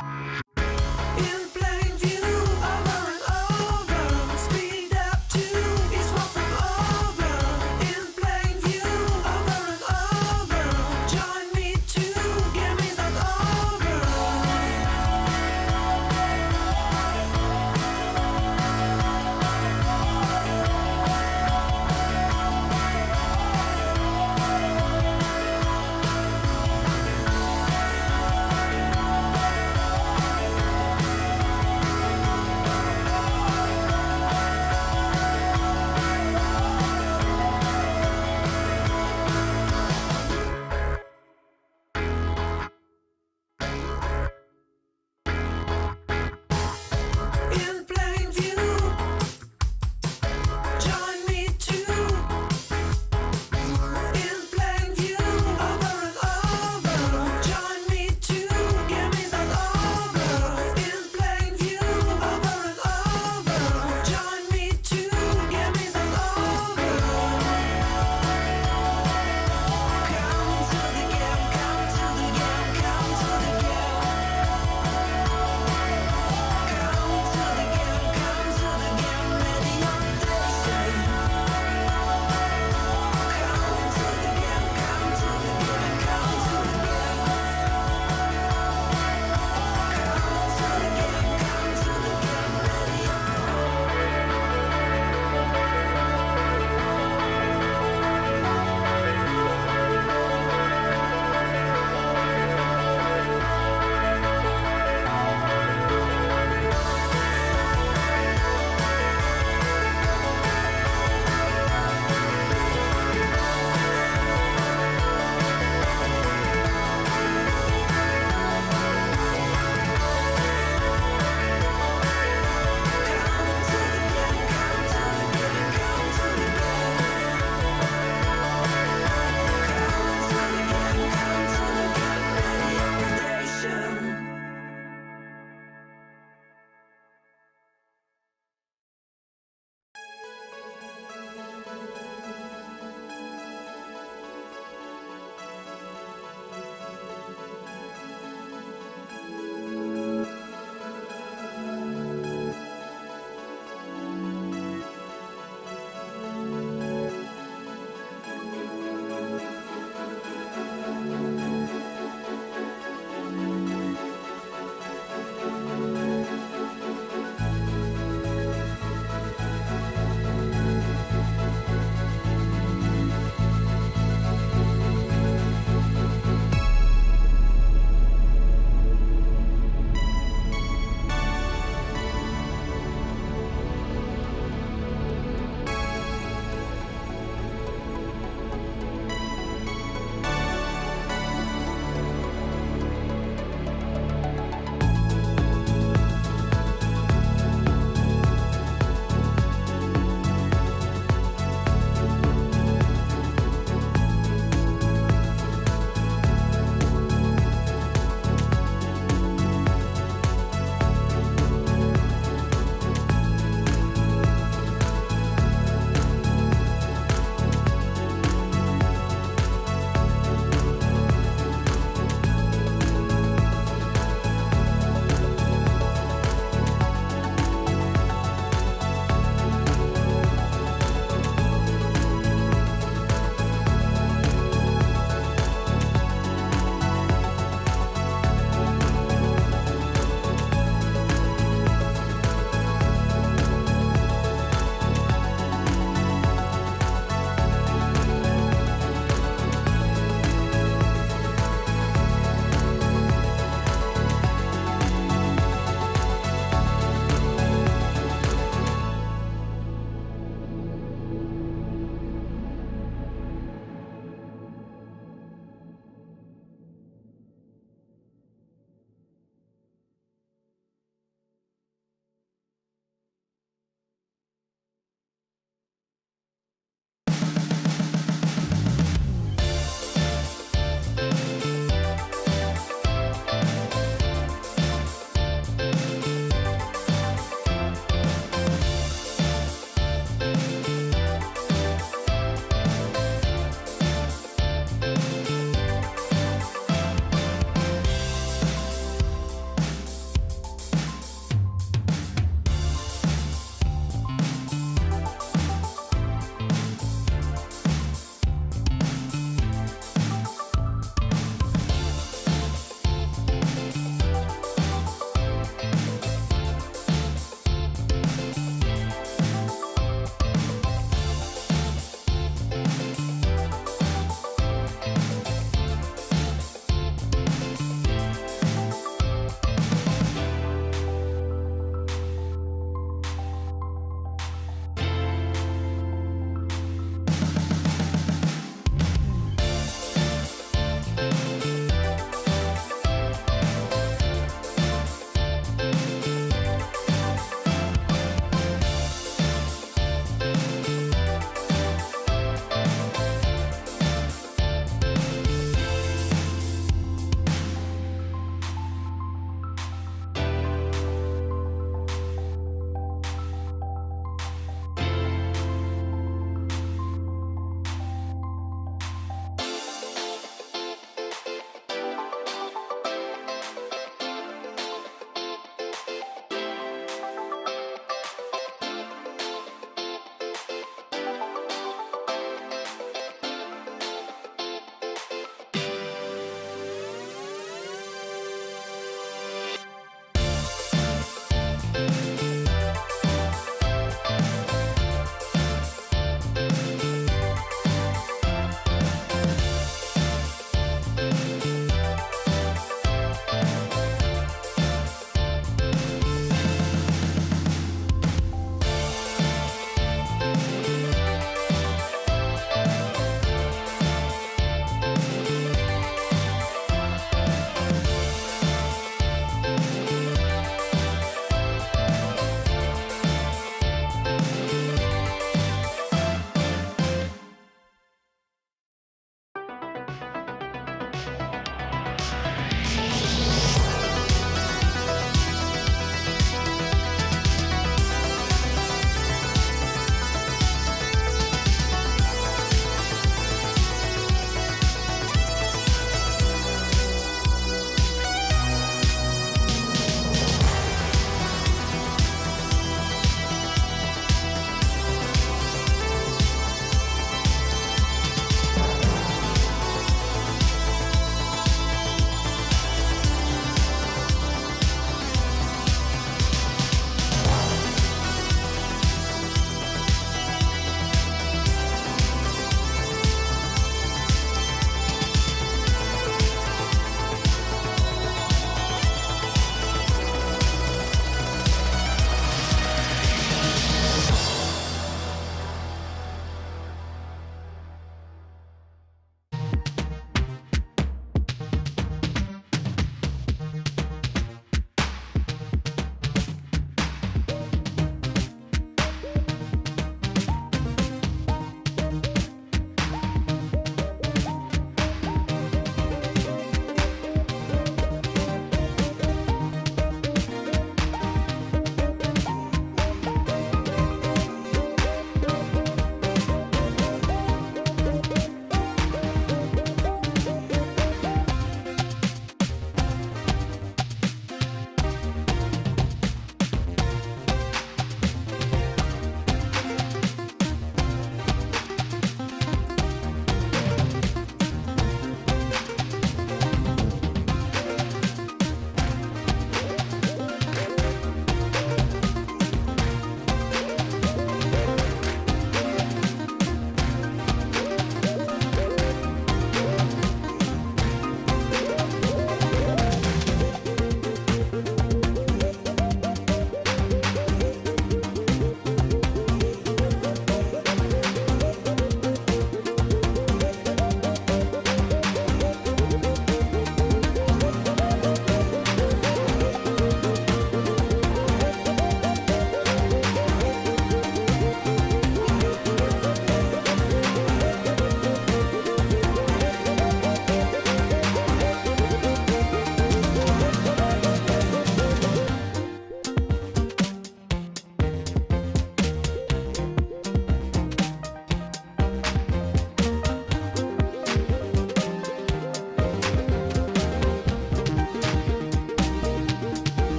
In plain view, over and over. Speed up to is far from over. In plain view, over and over. Join me to get me that over.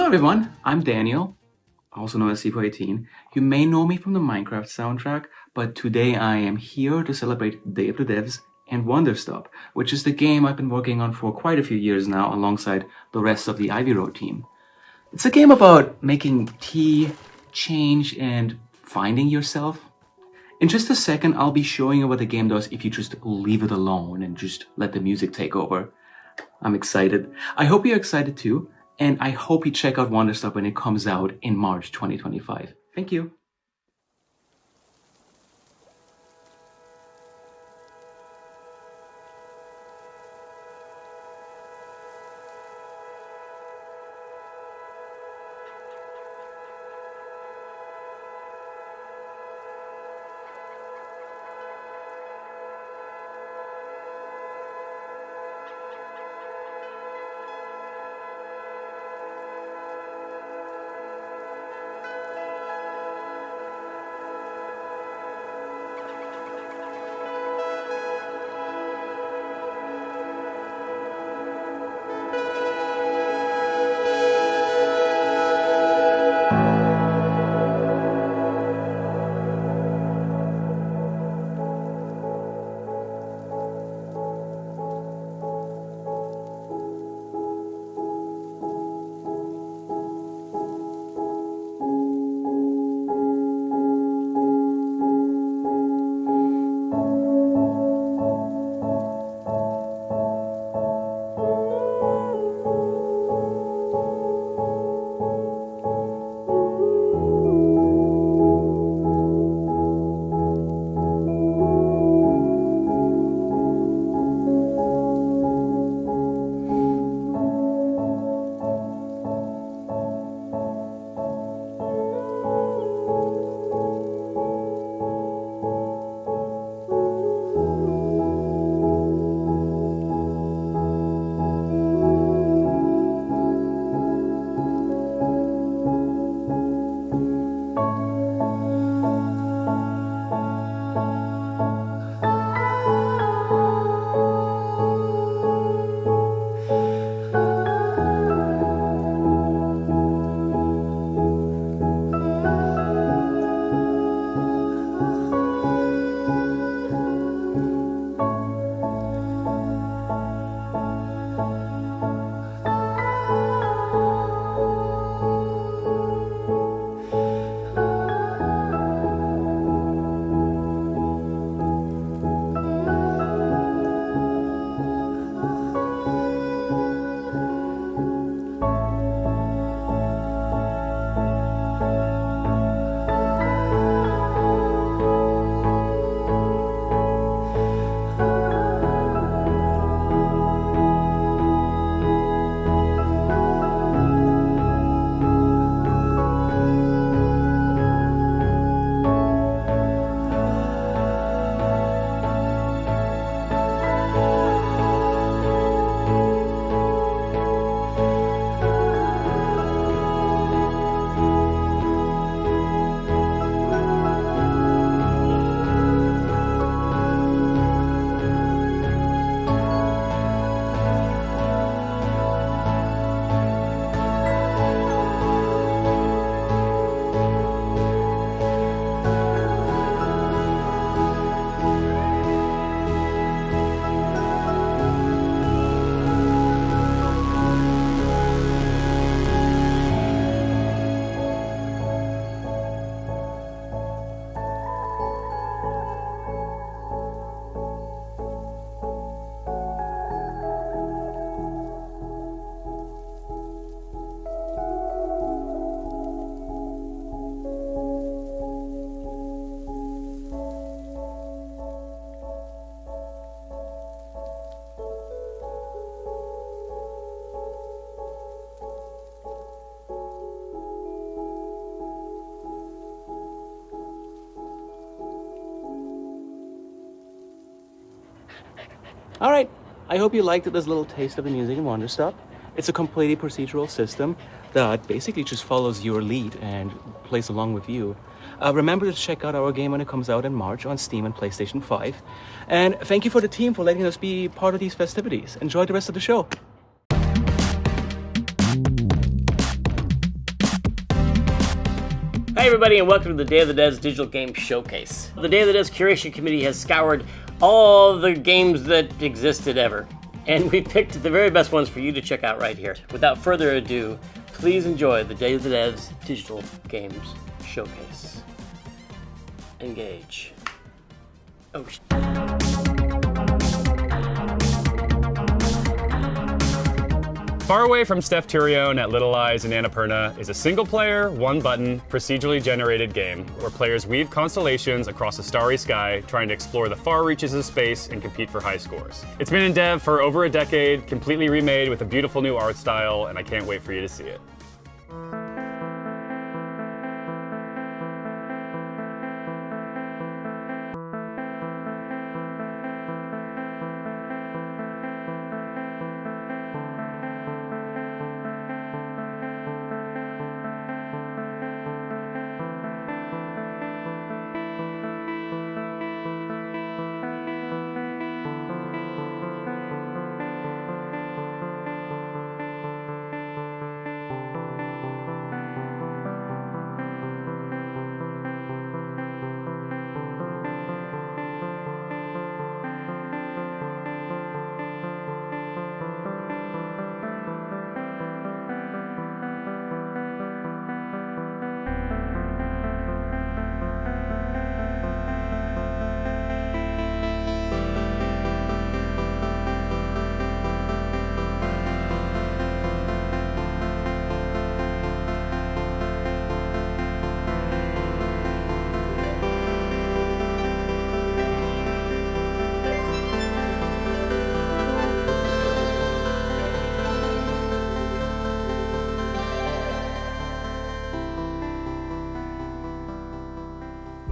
Hello everyone, I'm Daniel, also known as C418. You may know me from the Minecraft soundtrack, but today I am here to celebrate Day of the Devs and Wanderstop, which is the game I've been working on for quite a few years now alongside the rest of the Ivy Road team. It's a game about making tea, change, and finding yourself. In just a second, I'll be showing you what the game does if you just leave it alone and just let the music take over. I'm excited. I hope you're excited too, and I hope you check out Wanderstop when it comes out in March 2025. Thank you. Alright, I hope you liked this little taste of the music in Wanderstop. It's a completely procedural system that basically just follows your lead and plays along with you. Remember to check out our game when it comes out in March on Steam and PlayStation 5. And thank you for the team for letting us be part of these festivities. Enjoy the rest of the show. Hi everybody and welcome to the Day of the Devs Digital Game Showcase. The Day of the Devs Curation Committee has scoured all the games that existed ever, and we picked the very best ones for you to check out right here. Without further ado, please enjoy the Day of the Devs Digital Games Showcase. Engage. Oh, Far Away from Steph Turione at Little Eyes in Annapurna is a single-player, one-button, procedurally generated game where players weave constellations across a starry sky, trying to explore the far reaches of space and compete for high scores. It's been in dev for over a decade, completely remade with a beautiful new art style, and I can't wait for you to see it.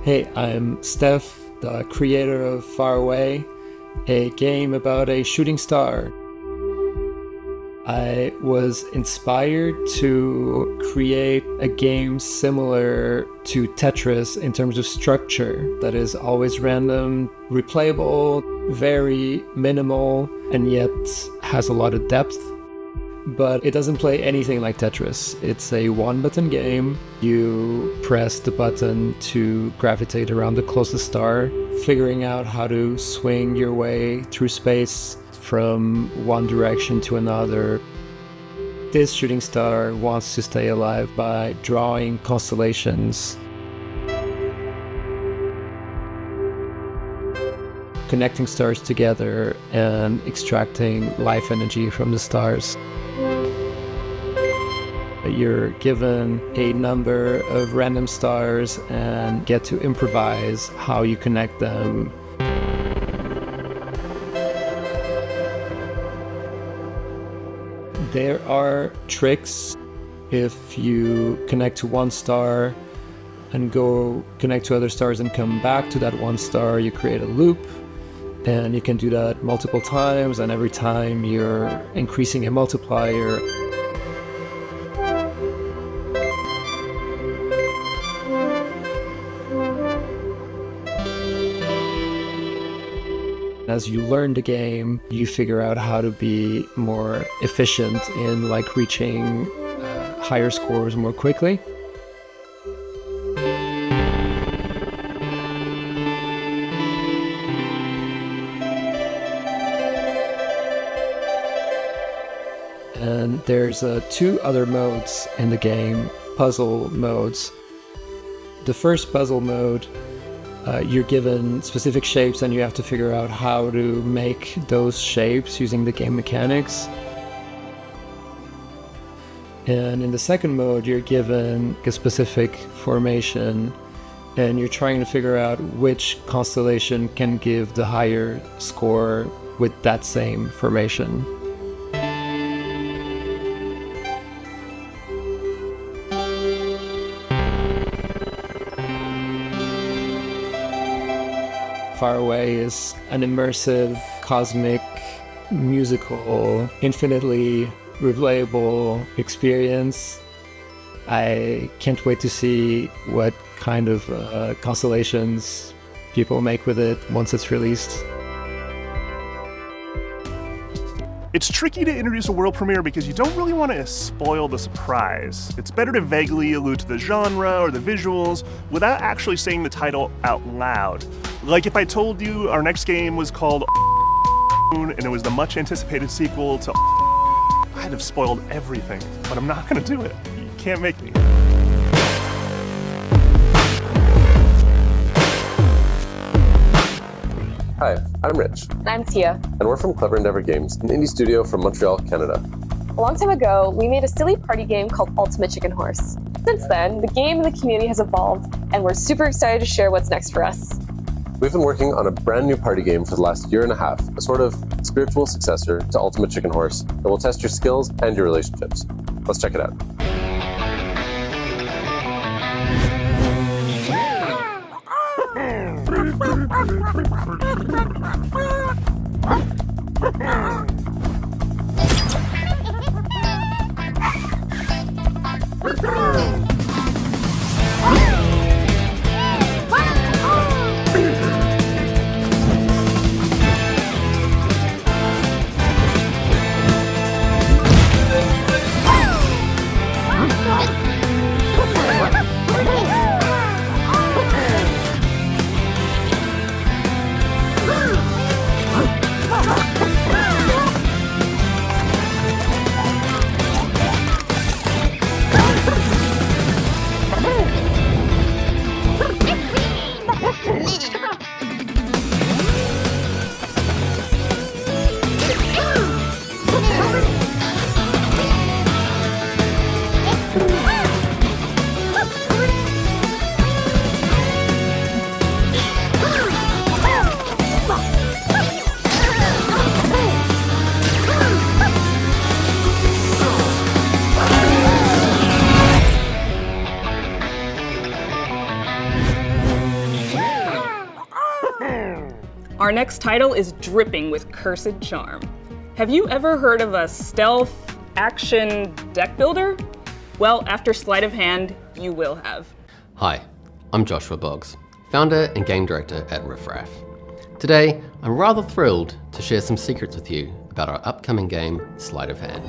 Hey, I'm Steph, the creator of Far Away, a game about a shooting star. I was inspired to create a game similar to Tetris in terms of structure that is always random, replayable, very minimal, and yet has a lot of depth. But it doesn't play anything like Tetris. It's a one-button game. You press the button to gravitate around the closest star, figuring out how to swing your way through space from one direction to another. This shooting star wants to stay alive by drawing constellations, connecting stars together, and extracting life energy from the stars. You're given a number of random stars and get to improvise how you connect them. There are tricks. If you connect to one star and go connect to other stars and come back to that one star, you create a loop. And you can do that multiple times, and every time you're increasing a multiplier. As you learn the game, you figure out how to be more efficient in reaching higher scores more quickly. And there's two other modes in the game, puzzle modes. The first puzzle mode, you're given specific shapes and you have to figure out how to make those shapes using the game mechanics. And in the second mode, you're given a specific formation and you're trying to figure out which constellation can give the higher score with that same formation. Far Away is an immersive, cosmic, musical, infinitely replayable experience. I can't wait to see what kind of constellations people make with it once it's released. It's tricky to introduce a world premiere because you don't really want to spoil the surprise. It's better to vaguely allude to the genre or the visuals without actually saying the title out loud. Like if I told you our next game was called and it was the much anticipated sequel to I'd have spoiled everything, but I'm not gonna do it. You can't make me. Hi, I'm Rich. I'm Tia. And we're from Clever Endeavor Games, an indie studio from Montreal, Canada. A long time ago, we made a silly party game called Ultimate Chicken Horse. Since then, the game and the community has evolved, and we're super excited to share what's next for us. We've been working on a brand new party game for the last year and a half, a sort of spiritual successor to Ultimate Chicken Horse that will test your skills and your relationships. Let's check it out. Our next title is dripping with cursed charm. Have you ever heard of a stealth action deck builder? Well, after Sleight of Hand, you will have. Hi, I'm Joshua Boggs, founder and game director at Riffraff. Today, I'm rather thrilled to share some secrets with you about our upcoming game, Sleight of Hand.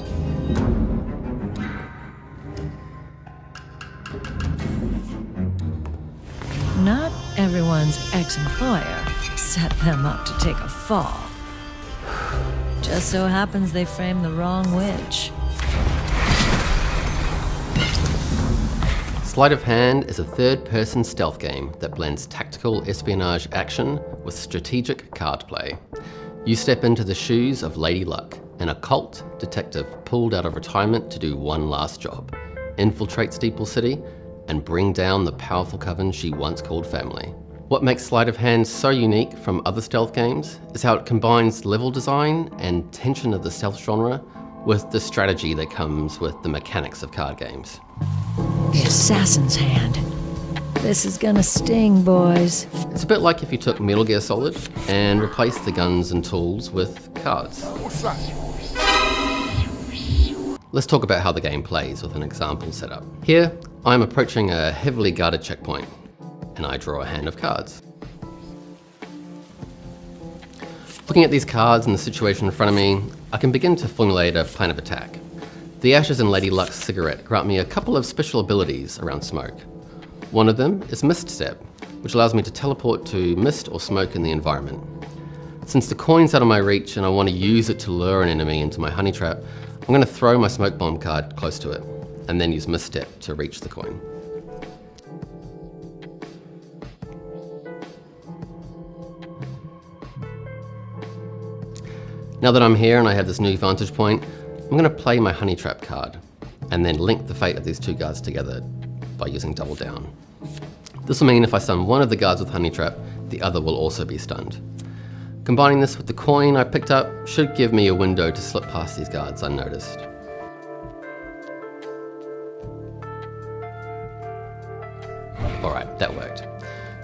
Not everyone's ex-employer set them up to take a fall. Just so happens they framed the wrong witch. Sleight of Hand is a third-person stealth game that blends tactical espionage action with strategic card play. You step into the shoes of Lady Luck, an occult detective pulled out of retirement to do one last job: infiltrate Steeple City and bring down the powerful coven she once called family. What makes Sleight of Hand so unique from other stealth games is how it combines level design and tension of the stealth genre with the strategy that comes with the mechanics of card games. The assassin's hand. This is gonna sting, boys. It's a bit like if you took Metal Gear Solid and replaced the guns and tools with cards. Let's talk about how the game plays with an example setup. Here, I'm approaching a heavily guarded checkpoint, and I draw a hand of cards. Looking at these cards and the situation in front of me, I can begin to formulate a plan of attack. The ashes in Lady Luck's cigarette grant me a couple of special abilities around smoke. One of them is Mist Step, which allows me to teleport to mist or smoke in the environment. Since the coin's out of my reach and I want to use it to lure an enemy into my honey trap, I'm going to throw my smoke bomb card close to it, and then use Mist Step to reach the coin. Now that I'm here and I have this new vantage point, I'm going to play my honey trap card, and then link the fate of these two guards together by using double down. This will mean if I stun one of the guards with honey trap, the other will also be stunned. Combining this with the coin I picked up should give me a window to slip past these guards unnoticed. Alright, that worked.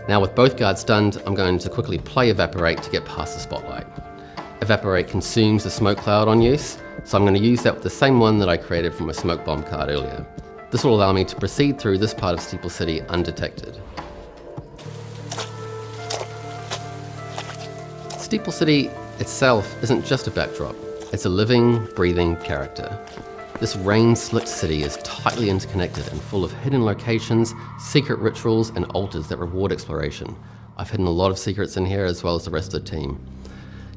Now with both guards stunned, I'm going to quickly play Evaporate to get past the spotlight. Evaporate consumes the smoke cloud on use, so I'm going to use that with the same one that I created from my smoke bomb card earlier. This will allow me to proceed through this part of Steeple City undetected. Steeple City itself isn't just a backdrop. It's a living, breathing character. This rain-slicked city is tightly interconnected and full of hidden locations, secret rituals, and altars that reward exploration. I've hidden a lot of secrets in here as well as the rest of the team.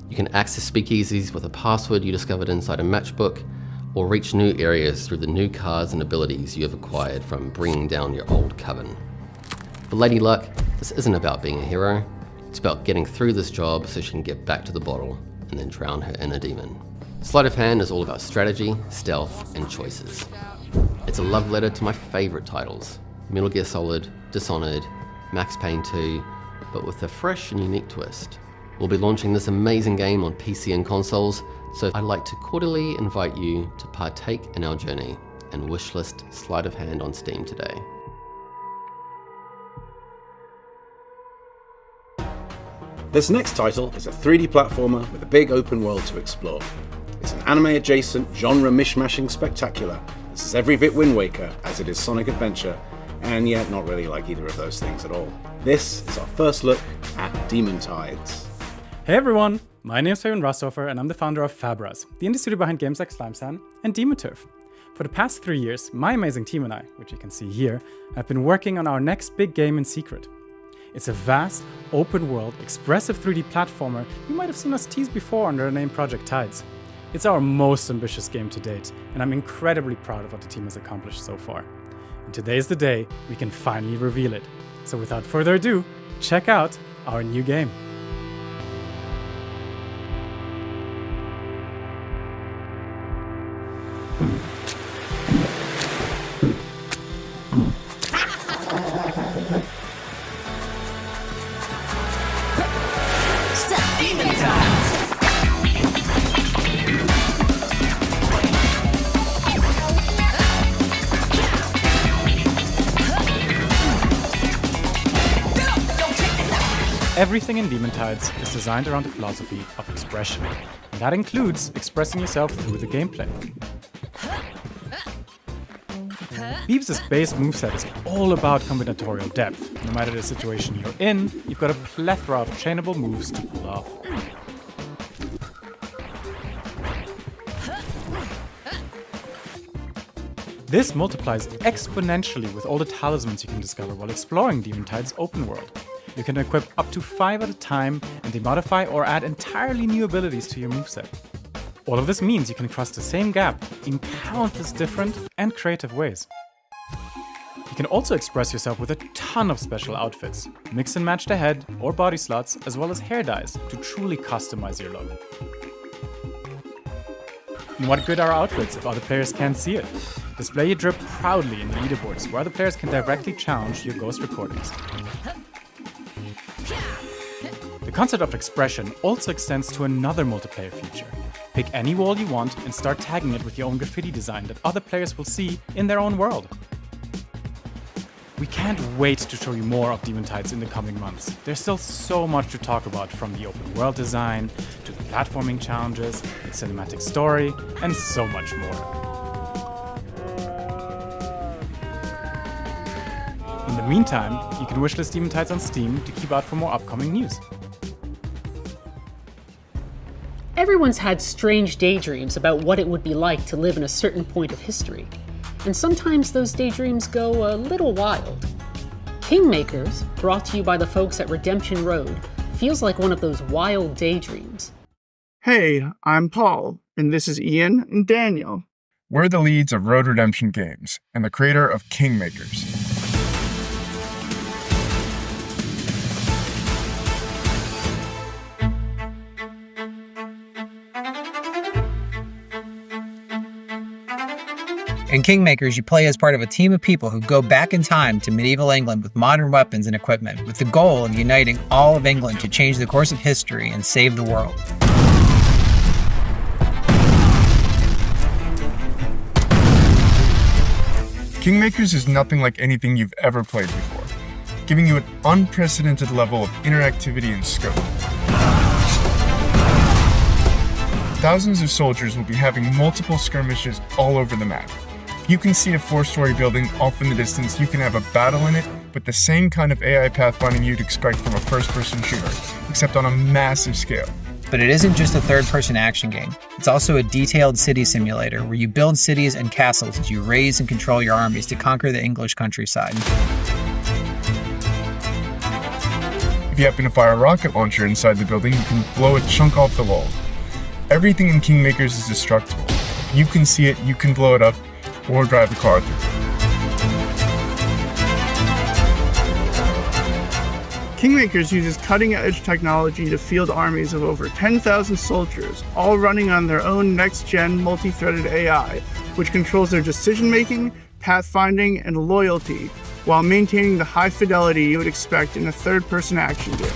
You can access speakeasies with a password you discovered inside a matchbook, or reach new areas through the new cards and abilities you have acquired from bringing down your old coven. For Lady Luck, this isn't about being a hero. It's about getting through this job so she can get back to the bottle and then drown her inner demon. Sleight of Hand is all about strategy, stealth, and choices. It's a love letter to my favorite titles, Metal Gear Solid, Dishonored, Max Payne 2, but with a fresh and unique twist. We'll be launching this amazing game on PC and consoles, so I'd like to cordially invite you to partake in our journey and wishlist Sleight of Hand on Steam today. This next title is a 3D platformer with a big open world to explore. It's an anime-adjacent, genre mishmashing spectacular. This is every bit Wind Waker as it is Sonic Adventure, and yet not really like either of those things at all. This is our first look at Demon Tides. Hey everyone, my name is Fabian Rosthofer and I'm the founder of Fabras, the indie studio behind games like Slimesan and Demon Turf. For the past 3 years, my amazing team and I, which you can see here, have been working on our next big game in secret. It's a vast, open-world, expressive 3D platformer you might have seen us tease before under the name Project Tides. It's our most ambitious game to date, and I'm incredibly proud of what the team has accomplished so far. And today is the day we can finally reveal it. So without further ado, check out our new game. Everything in Demon Tides is designed around the philosophy of expression, and that includes expressing yourself through the gameplay. Beebs' base moveset is all about combinatorial depth. No matter the situation you're in, you've got a plethora of chainable moves to pull off. This multiplies exponentially with all the talismans you can discover while exploring Demon Tides' open world. You can equip up to 5 at a time, and they modify or add entirely new abilities to your moveset. All of this means you can cross the same gap in countless different and creative ways. You can also express yourself with a ton of special outfits, mix and match the head or body slots, as well as hair dyes to truly customize your look. And what good are our outfits if other players can't see it? Display your drip proudly in the leaderboards, where other players can directly challenge your ghost recordings. The concept of expression also extends to another multiplayer feature. Pick any wall you want and start tagging it with your own graffiti design that other players will see in their own world. We can't wait to show you more of Demon Tides in the coming months. There's still so much to talk about, from the open world design, to the platforming challenges, its cinematic story, and so much more. In the meantime, you can wishlist Demon Tides on Steam to keep out for more upcoming news. Everyone's had strange daydreams about what it would be like to live in a certain point of history. And sometimes those daydreams go a little wild. Kingmakers, brought to you by the folks at Redemption Road, feels like one of those wild daydreams. Hey, I'm Paul, and this is Ian and Daniel. We're the leads of Road Redemption Games, and the creator of Kingmakers. In Kingmakers, you play as part of a team of people who go back in time to medieval England with modern weapons and equipment, with the goal of uniting all of England to change the course of history and save the world. Kingmakers is nothing like anything you've ever played before, giving you an unprecedented level of interactivity and scope. Thousands of soldiers will be having multiple skirmishes all over the map. If you can see a 4-story building off in the distance, you can have a battle in it with the same kind of AI pathfinding you'd expect from a first-person shooter, except on a massive scale. But it isn't just a third-person action game. It's also a detailed city simulator where you build cities and castles as you raise and control your armies to conquer the English countryside. If you happen to fire a rocket launcher inside the building, you can blow a chunk off the wall. Everything in Kingmakers is destructible. If you can see it, you can blow it up or drive a car through it. Kingmakers uses cutting-edge technology to field armies of over 10,000 soldiers, all running on their own next-gen multi-threaded AI, which controls their decision-making, pathfinding, and loyalty, while maintaining the high fidelity you would expect in a third-person action game.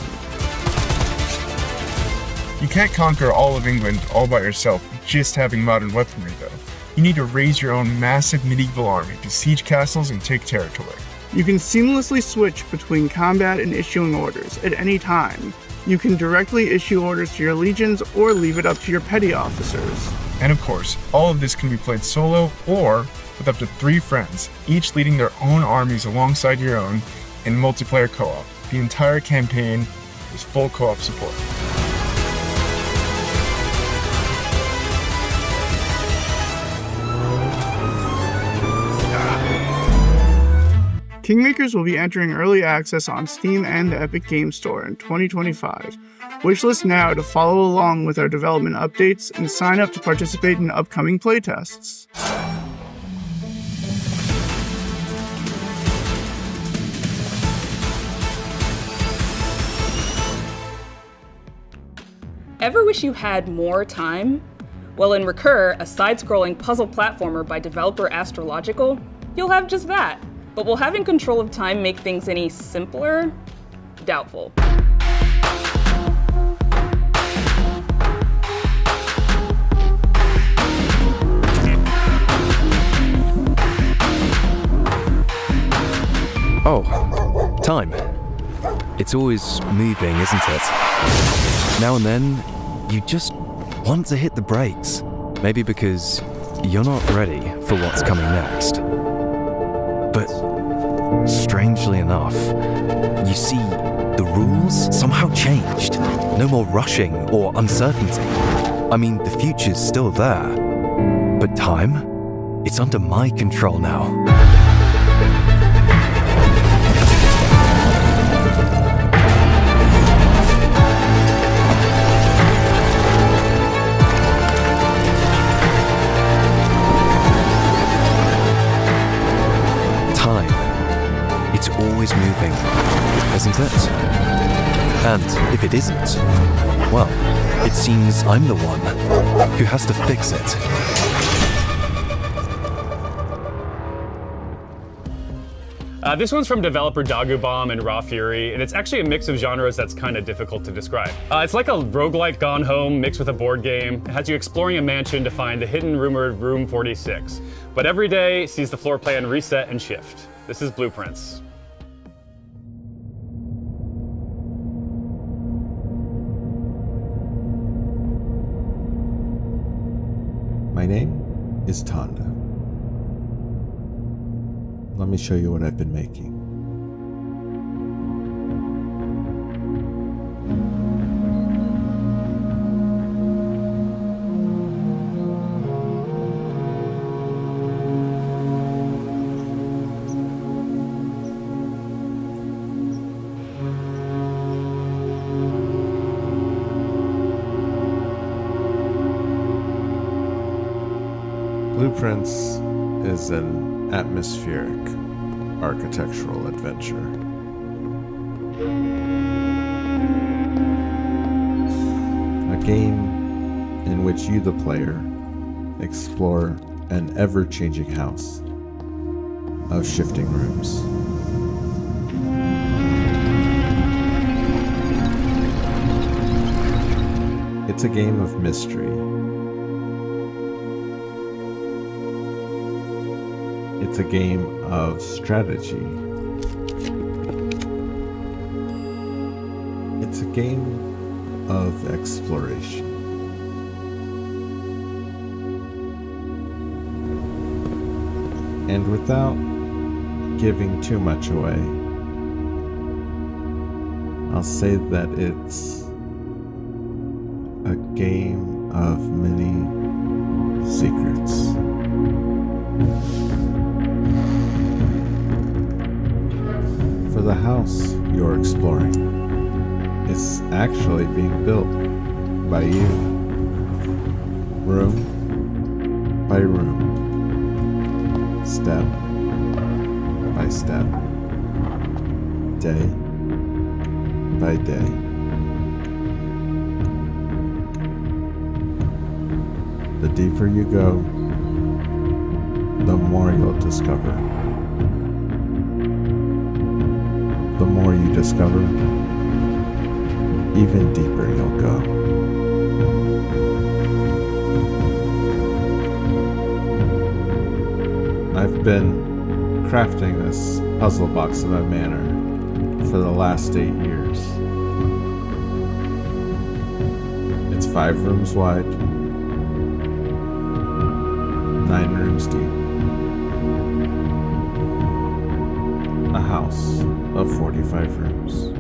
You can't conquer all of England all by yourself, just having modern weaponry though. You need to raise your own massive medieval army to siege castles and take territory. You can seamlessly switch between combat and issuing orders at any time. You can directly issue orders to your legions or leave it up to your petty officers. And of course, all of this can be played solo or with up to 3 friends, each leading their own armies alongside your own in multiplayer co-op. The entire campaign is full co-op support. Kingmakers will be entering early access on Steam and the Epic Games Store in 2025. Wishlist now to follow along with our development updates and sign up to participate in upcoming playtests. Ever wish you had more time? Well, in Recur, a side-scrolling puzzle platformer by developer Astrological, you'll have just that. But will having control of time make things any simpler? Doubtful. Oh, time. It's always moving, isn't it? Now and then, you just want to hit the brakes. Maybe because you're not ready for what's coming next. But strangely enough, you see, the rules somehow changed. No more rushing or uncertainty. I mean, the future's still there. But time? It's under my control now. It's always moving, isn't it? And if it isn't, well, it seems I'm the one who has to fix it. This one's from developer Dagubomb and Raw Fury, and it's actually a mix of genres that's kind of difficult to describe. It's like a roguelike Gone Home mixed with a board game. It has you exploring a mansion to find the hidden rumored Room 46. But every day sees the floor plan reset and shift. This is Blueprints. My name is Tanda. Let me show you what I've been making. Blueprints is an atmospheric architectural adventure. A game in which you, the player, explore an ever-changing house of shifting rooms. It's a game of mystery. It's a game of strategy. It's a game of exploration. And without giving too much away, I'll say that it's A game of many secrets. For the house you're exploring, it's actually being built by you. Room by room. Step by step. Day by day. The deeper you go, the more you'll discover. The more you discover, even deeper you'll go. I've been crafting this puzzle box of a manor for the last 8 years. It's 5 rooms wide, 9 rooms deep. A house of 45 rooms.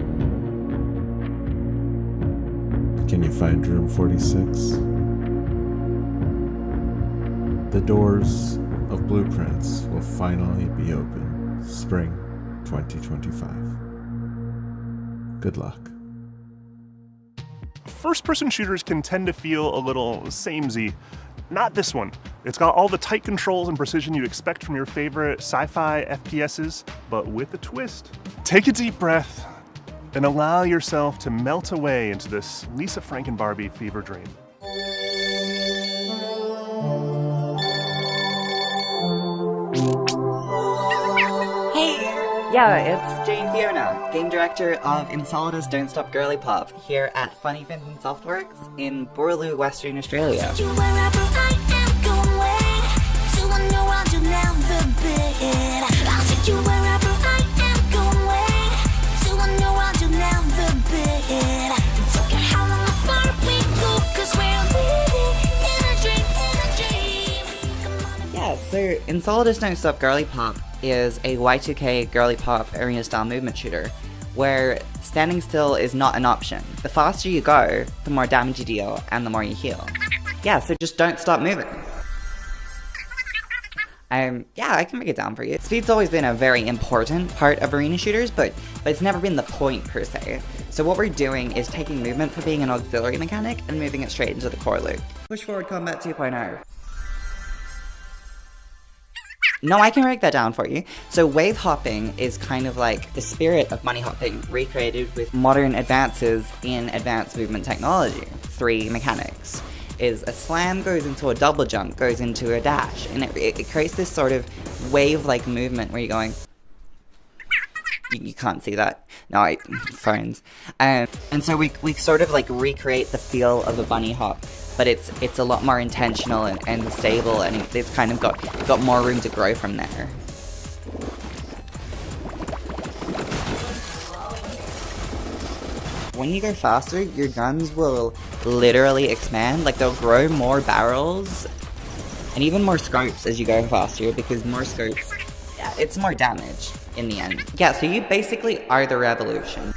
Can you find room 46? The doors of blueprints will finally be open spring 2025. Good luck. First-person shooters can tend to feel a little samey. Not this one. It's got all the tight controls and precision you'd expect from your favorite sci-fi FPSs, but with a twist. Take a deep breath and allow yourself to melt away into this Lisa Frank and Barbie fever dream. Yeah, it's Jane Fiona, game director of Insolida's Don't Stop Girly Pop here at Funny Vincent Softworks in Boorloo, Western Australia. Yeah, so Insolida's Don't Stop Girly Pop is a Y2K girly pop arena style movement shooter where standing still is not an option. The faster you go, the more damage you deal and the more you heal. Yeah, so just don't stop moving. Yeah, I can break it down for you. Speed's always been a very important part of arena shooters, but it's never been the point per se. So what we're doing is taking movement from being an auxiliary mechanic and moving it straight into the core loop. Push forward combat 2.0. No, I can break that down for you. So wave hopping is kind of like the spirit of bunny hopping, recreated with modern advances in advanced movement technology. 3 mechanics is a slam goes into a double jump, goes into a dash, and it creates this sort of wave-like movement where you're going... You can't see that. No, phones. And so we sort of like recreate the feel of a bunny hop, but it's a lot more intentional and stable, and it's kind of got more room to grow from there. When you go faster, your guns will literally expand, like they'll grow more barrels and even more scopes as you go faster, because more scopes, yeah, it's more damage in the end. Yeah, so you basically are the revolution.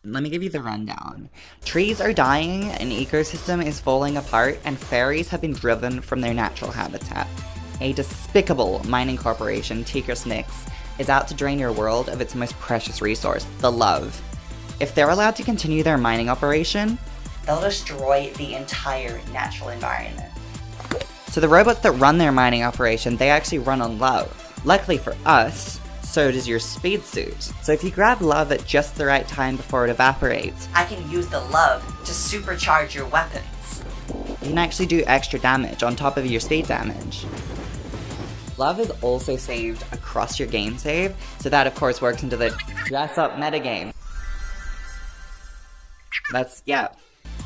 Let me give you the rundown. Trees are dying, an ecosystem is falling apart, and fairies have been driven from their natural habitat. A despicable mining corporation, Curiosmos, is out to drain your world of its most precious resource, the love. If they're allowed to continue their mining operation, they'll destroy the entire natural environment. So the robots that run their mining operation, they actually run on love. Luckily for us, so does your speed suit. So if you grab love at just the right time before it evaporates, I can use the love to supercharge your weapons. You can actually do extra damage on top of your speed damage. Love is also saved across your game save, so that of course works into the dress up metagame. That's, yeah,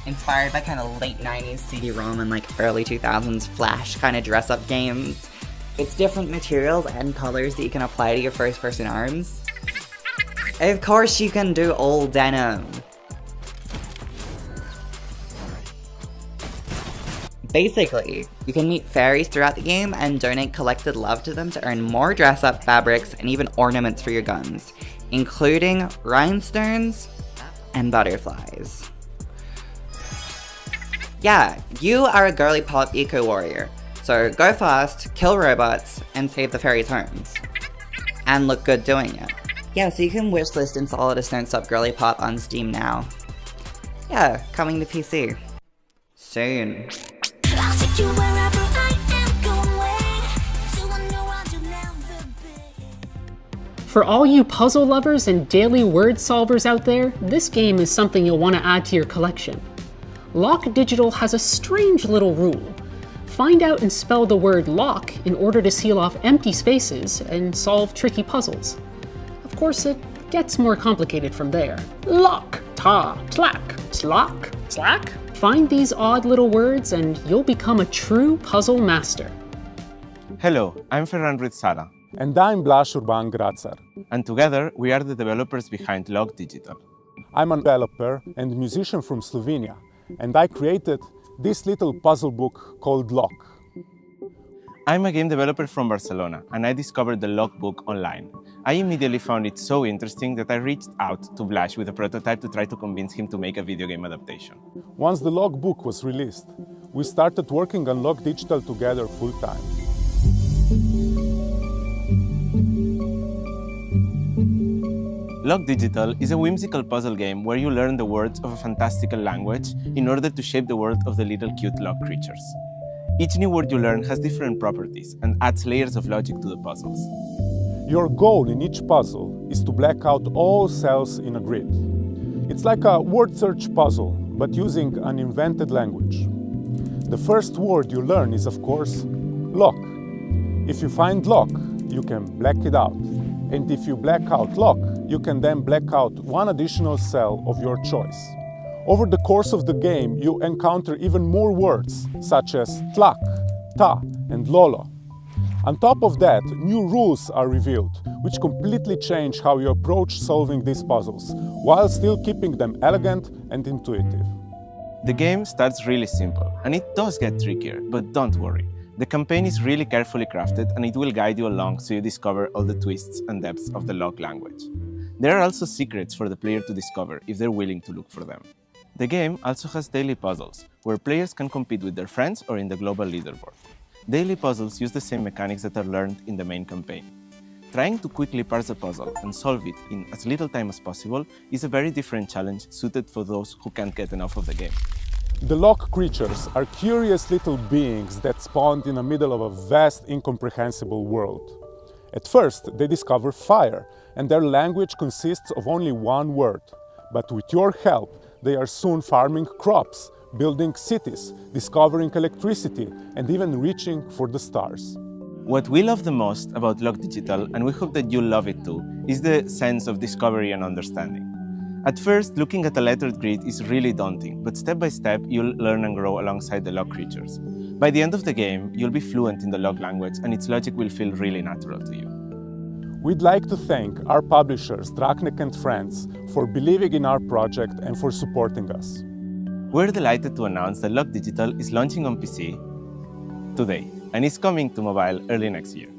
inspired by kind of late 90s CD-ROM and like early 2000s Flash kind of dress up games. It's different materials and colors that you can apply to your first person arms. Of course you can do all denim. Basically, you can meet fairies throughout the game and donate collected love to them to earn more dress-up fabrics and even ornaments for your guns, including rhinestones and butterflies. Yeah, you are a girly pop eco-warrior. So go fast, kill robots, and save the fairies' homes. And look good doing it. Yeah, so you can wishlist and Solist Don't Stop Girly Pop on Steam now. Yeah, coming to PC. Soon. For all you puzzle lovers and daily word solvers out there, this game is something you'll want to add to your collection. Lock Digital has a strange little rule. Find out and spell the word lock in order to seal off empty spaces and solve tricky puzzles. Of course, it gets more complicated from there. Lock, ta, tlack, slack, slack. Find these odd little words and you'll become a true puzzle master. Hello, I'm Ferran Ruiz-Sara. And I'm Blaž Urban Grazer. And together, we are the developers behind Lock Digital. I'm a developer and musician from Slovenia, and I created this little puzzle book called Lock. I'm a game developer from Barcelona, and I discovered the Lock book online. I immediately found it so interesting that I reached out to Blaž with a prototype to try to convince him to make a video game adaptation. Once the Lock book was released, we started working on Lock Digital together full-time. Lock Digital is a whimsical puzzle game where you learn the words of a fantastical language in order to shape the world of the little cute Lock creatures. Each new word you learn has different properties and adds layers of logic to the puzzles. Your goal in each puzzle is to black out all cells in a grid. It's like a word search puzzle, but using an invented language. The first word you learn is, of course, lock. If you find lock, you can black it out. And if you black out lock, you can then black out one additional cell of your choice. Over the course of the game, you encounter even more words, such as tlak, ta, and lolo. On top of that, new rules are revealed, which completely change how you approach solving these puzzles, while still keeping them elegant and intuitive. The game starts really simple, and it does get trickier, but don't worry. The campaign is really carefully crafted, and it will guide you along so you discover all the twists and depths of the Lock language. There are also secrets for the player to discover if they're willing to look for them. The game also has daily puzzles, where players can compete with their friends or in the global leaderboard. Daily puzzles use the same mechanics that are learned in the main campaign. Trying to quickly parse a puzzle and solve it in as little time as possible is a very different challenge suited for those who can't get enough of the game. The Lock creatures are curious little beings that spawned in the middle of a vast, incomprehensible world. At first, they discover fire, and their language consists of only one word. But with your help, they are soon farming crops, building cities, discovering electricity, and even reaching for the stars. What we love the most about Lock Digital, and we hope that you'll love it too, is the sense of discovery and understanding. At first, looking at a lettered grid is really daunting, but step by step, you'll learn and grow alongside the Lock creatures. By the end of the game, you'll be fluent in the Lock language, and its logic will feel really natural to you. We'd like to thank our publishers, Draknek and Friends, for believing in our project and for supporting us. We're delighted to announce that Lock Digital is launching on PC today, and is coming to mobile early next year.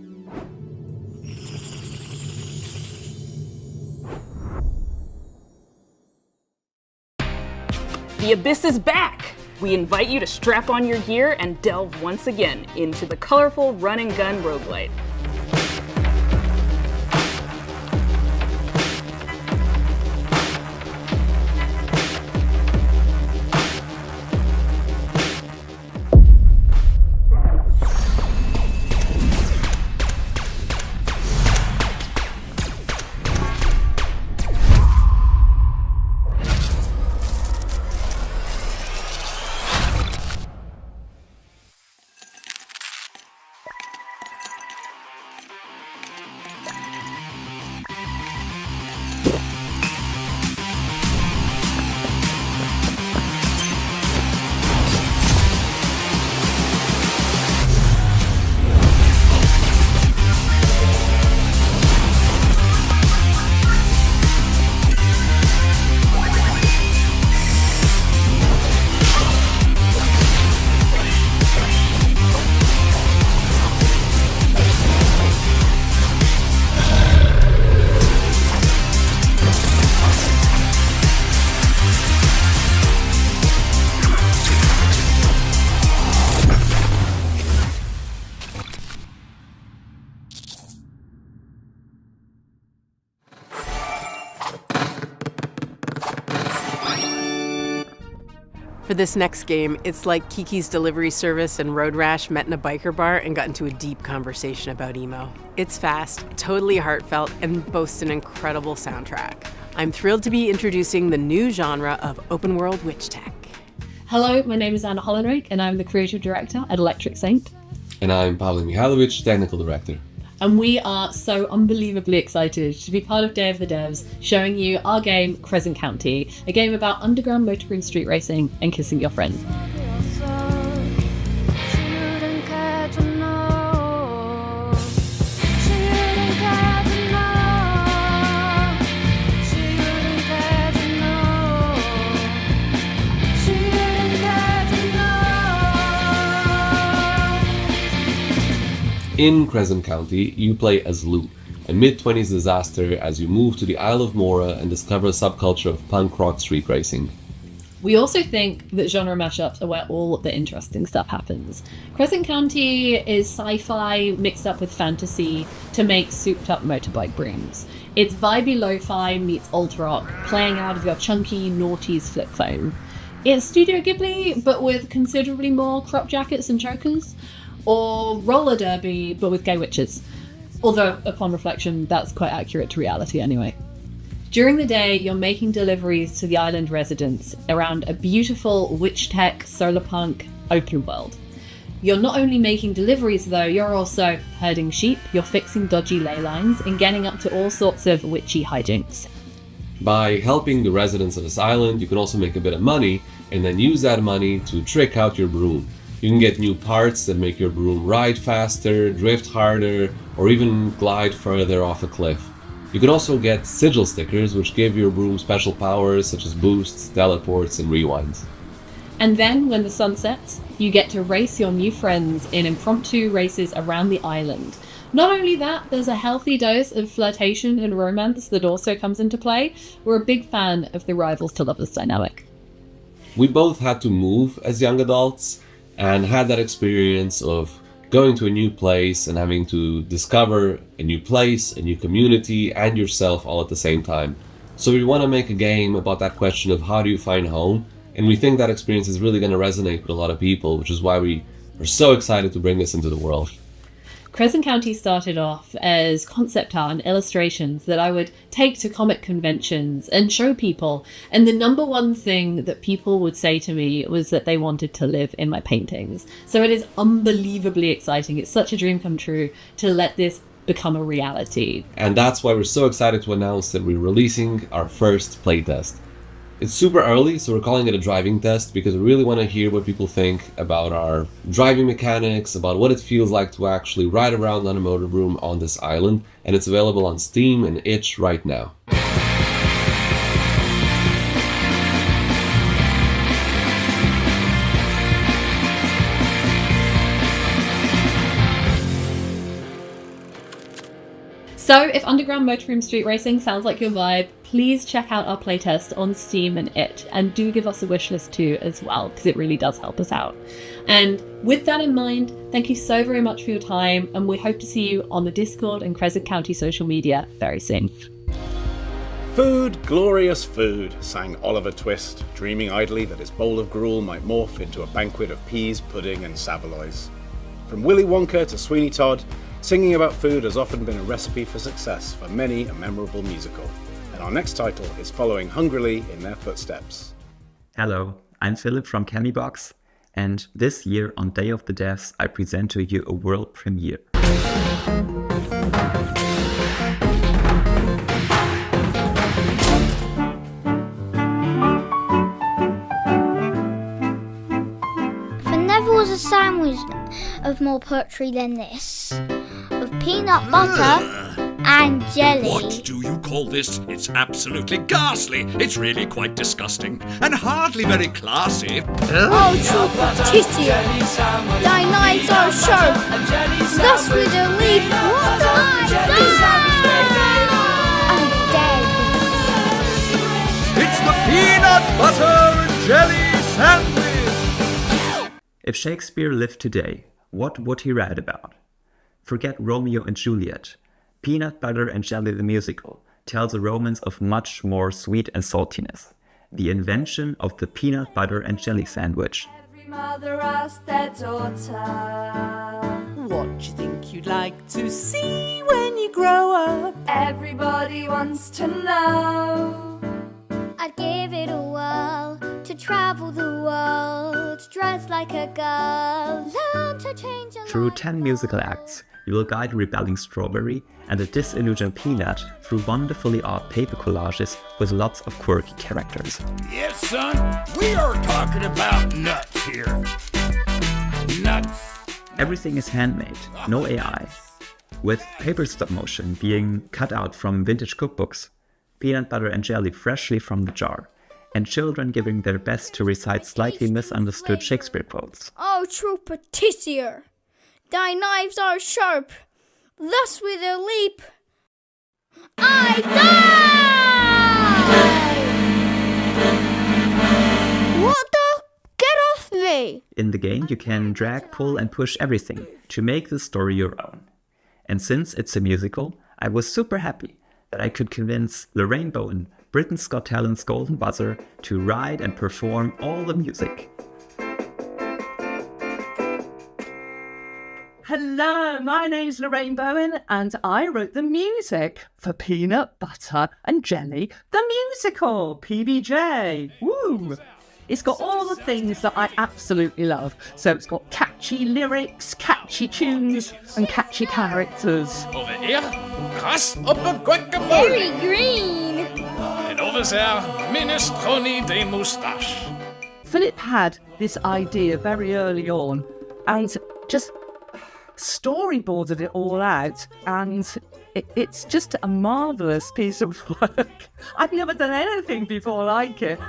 The Abyss is back! We invite you to strap on your gear and delve once again into the colorful run-and-gun roguelite. For this next game, it's like Kiki's Delivery Service and Road Rash met in a biker bar and got into a deep conversation about emo. It's fast, totally heartfelt, and boasts an incredible soundtrack. I'm thrilled to be introducing the new genre of open world witch tech. Hello, my name is Anna Hollenrijk and I'm the creative director at Electric Saint. And I'm Pavel Mihailovic, technical director. And we are so unbelievably excited to be part of Day of the Devs, showing you our game, Crescent County, a game about underground motorgroom street racing and kissing your friends. In Crescent County, you play as Lou, a mid-20s disaster as you move to the Isle of Mora and discover a subculture of punk rock street racing. We also think that genre mashups are where all the interesting stuff happens. Crescent County is sci-fi mixed up with fantasy to make souped-up motorbike brooms. It's vibey lo-fi meets alt rock, playing out of your chunky noughties flip phone. It's Studio Ghibli, but with considerably more crop jackets and chokers. Or roller derby, but with gay witches. Although, upon reflection, that's quite accurate to reality anyway. During the day, you're making deliveries to the island residents around a beautiful witch tech, solar punk, open world. You're not only making deliveries though, you're also herding sheep, you're fixing dodgy ley lines, and getting up to all sorts of witchy hijinks. By helping the residents of this island, you can also make a bit of money, and then use that money to trick out your broom. You can get new parts that make your broom ride faster, drift harder, or even glide further off a cliff. You can also get sigil stickers, which give your broom special powers such as boosts, teleports, and rewinds. And then, when the sun sets, you get to race your new friends in impromptu races around the island. Not only that, there's a healthy dose of flirtation and romance that also comes into play. We're a big fan of the rivals to lovers dynamic. We both had to move as young adults, and had that experience of going to a new place and having to discover a new place, a new community, and yourself all at the same time. So we want to make a game about that question of how do you find home, and we think that experience is really going to resonate with a lot of people, which is why we are so excited to bring this into the world. Crescent County started off as concept art and illustrations that I would take to comic conventions and show people. And the number one thing that people would say to me was that they wanted to live in my paintings. So it is unbelievably exciting. It's such a dream come true to let this become a reality. And that's why we're so excited to announce that we're releasing our first playtest. It's super early, so we're calling it a driving test because we really want to hear what people think about our driving mechanics, about what it feels like to actually ride around on a motor broom on this island, and it's available on Steam and itch right now. So if underground motorroom street racing sounds like your vibe, please check out our playtest on Steam and itch, and do give us a wishlist too as well, because it really does help us out. And with that in mind, thank you so very much for your time, and we hope to see you on the Discord and Crescent County social media very soon. Food, glorious food, sang Oliver Twist, dreaming idly that his bowl of gruel might morph into a banquet of peas, pudding, and saveloys. From Willy Wonka to Sweeney Todd, singing about food has often been a recipe for success for many a memorable musical. And our next title is following hungrily in their footsteps. Hello, I'm Philip from Candybox, and this year on Day of the Devs I present to you a world premiere. There never was a sandwich of more poetry than this. Of peanut butter and jelly. What do you call this? It's absolutely ghastly. It's really quite disgusting and hardly very classy. Oh, titty! Thy knives are sharp. Thus we don't leave. What I'm dead. It's the peanut butter and jelly sandwich. If Shakespeare lived today, what would he write about? Forget Romeo and Juliet. Peanut Butter and Jelly the Musical tells the romance of much more sweet and saltiness. the invention of the peanut butter and jelly sandwich. Every mother asked their daughter, what do you think you'd like to see when you grow up? Everybody wants to know. I'd give it a whirl to travel the world, dress like a girl, learn to change a Through 10 musical acts, you will guide a rebelling strawberry and a disillusioned peanut through wonderfully art paper collages with lots of quirky characters. Yes, son, we are talking about nuts here. Nuts. Everything is handmade, no AI, with paper stop motion being cut out from vintage cookbooks, peanut butter and jelly freshly from the jar, and children giving their best to recite slightly misunderstood Shakespeare quotes. Oh, true Patricia, thy knives are sharp, thus with a leap I die! What the? Get off me! In the game, you can drag, pull, and push everything to make the story your own. And since it's a musical, I was super happy that I could convince Lorraine Bowen, Britain's Got Talent's Golden Buzzer, to write and perform all the music. Hello, my name's Lorraine Bowen, and I wrote the music for Peanut Butter and Jelly, the Musical, PB&J. Woo! It's got all the things that I absolutely love. So it's got catchy lyrics, catchy tunes, and catchy characters. Over here, Gras op een guacamole. Very green! And over there, minestrone de moustache. Philip had this idea very early on and just storyboarded it all out, and it's just a marvellous piece of work. I've never done anything before like it.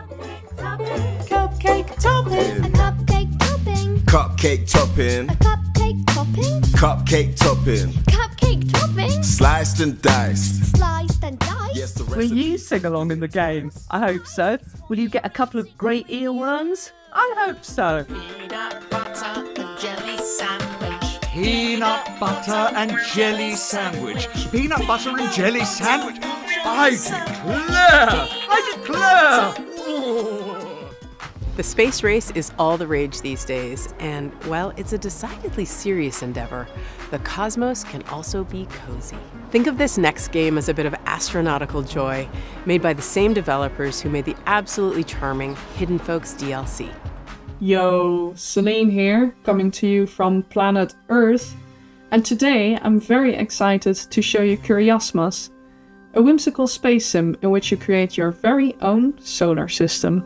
Cupcake topping, a cupcake topping, Cupcake topping, a cupcake topping, cupcake topping, cupcake topping, sliced and diced. sliced and diced. Will you sing along in the game? I hope so. Will you get a couple of great earworms? I hope so. Peanut butter and jelly sandwich. Peanut butter and jelly sandwich. Peanut butter and jelly sandwich. I declare! The space race is all the rage these days, and while it's a decidedly serious endeavor, the cosmos can also be cozy. Think of this next game as a bit of astronautical joy, made by the same developers who made the absolutely charming Hidden Folks DLC. Yo, Celine here, coming to you from planet Earth, and today I'm very excited to show you Curiosmos, a whimsical space sim in which you create your very own solar system.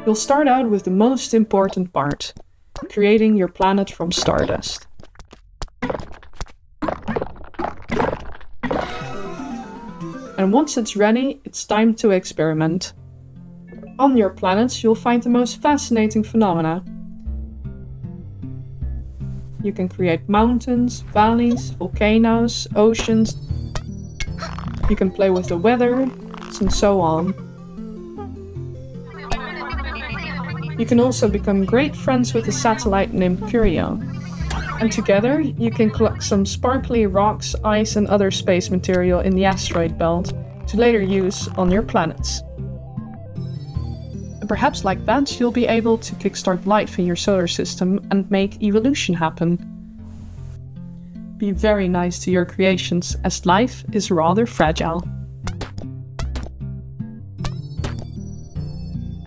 You'll start out with the most important part, creating your planet from stardust. And once it's ready, it's time to experiment. On your planets, you'll find the most fascinating phenomena. You can create mountains, valleys, volcanoes, oceans. You can play with the weather, and so on. You can also become great friends with a satellite named Curio. And together, you can collect some sparkly rocks, ice and other space material in the asteroid belt to later use on your planets. And perhaps like that, you'll be able to kickstart life in your solar system and make evolution happen. Be very nice to your creations, as life is rather fragile.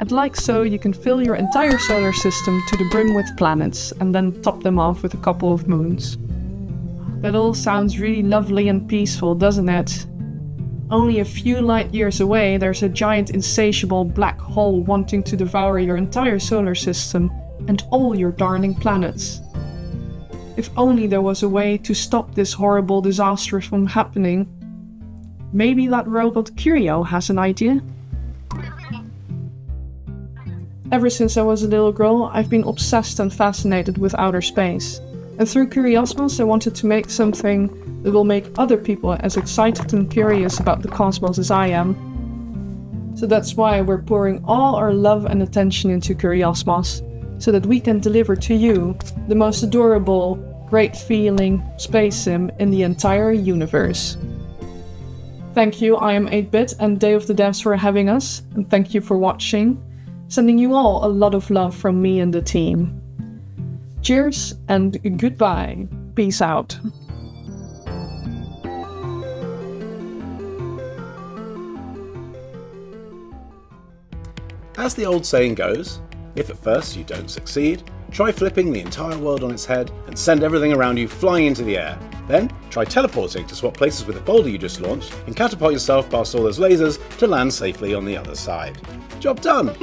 And like so, you can fill your entire solar system to the brim with planets and then top them off with a couple of moons. That all sounds really lovely and peaceful, doesn't it? only a few light years away there's a giant insatiable black hole wanting to devour your entire solar system and all your darling planets. If only there was a way to stop this horrible disaster from happening. Maybe that robot Curio has an idea? Ever since I was a little girl, I've been obsessed and fascinated with outer space. And through Curiosmos, I wanted to make something that will make other people as excited and curious about the cosmos as I am. So that's why we're pouring all our love and attention into Curiosmos, so that we can deliver to you the most adorable, great feeling space sim in the entire universe. Thank you, I am 8-Bit and Day of the Devs for having us, and thank you for watching. Sending you all a lot of love from me and the team. Cheers and goodbye. Peace out. As the old saying goes, if at first you don't succeed, try flipping the entire world on its head and send everything around you flying into the air. Then, try teleporting to swap places with the folder you just launched and catapult yourself past all those lasers to land safely on the other side. Job done!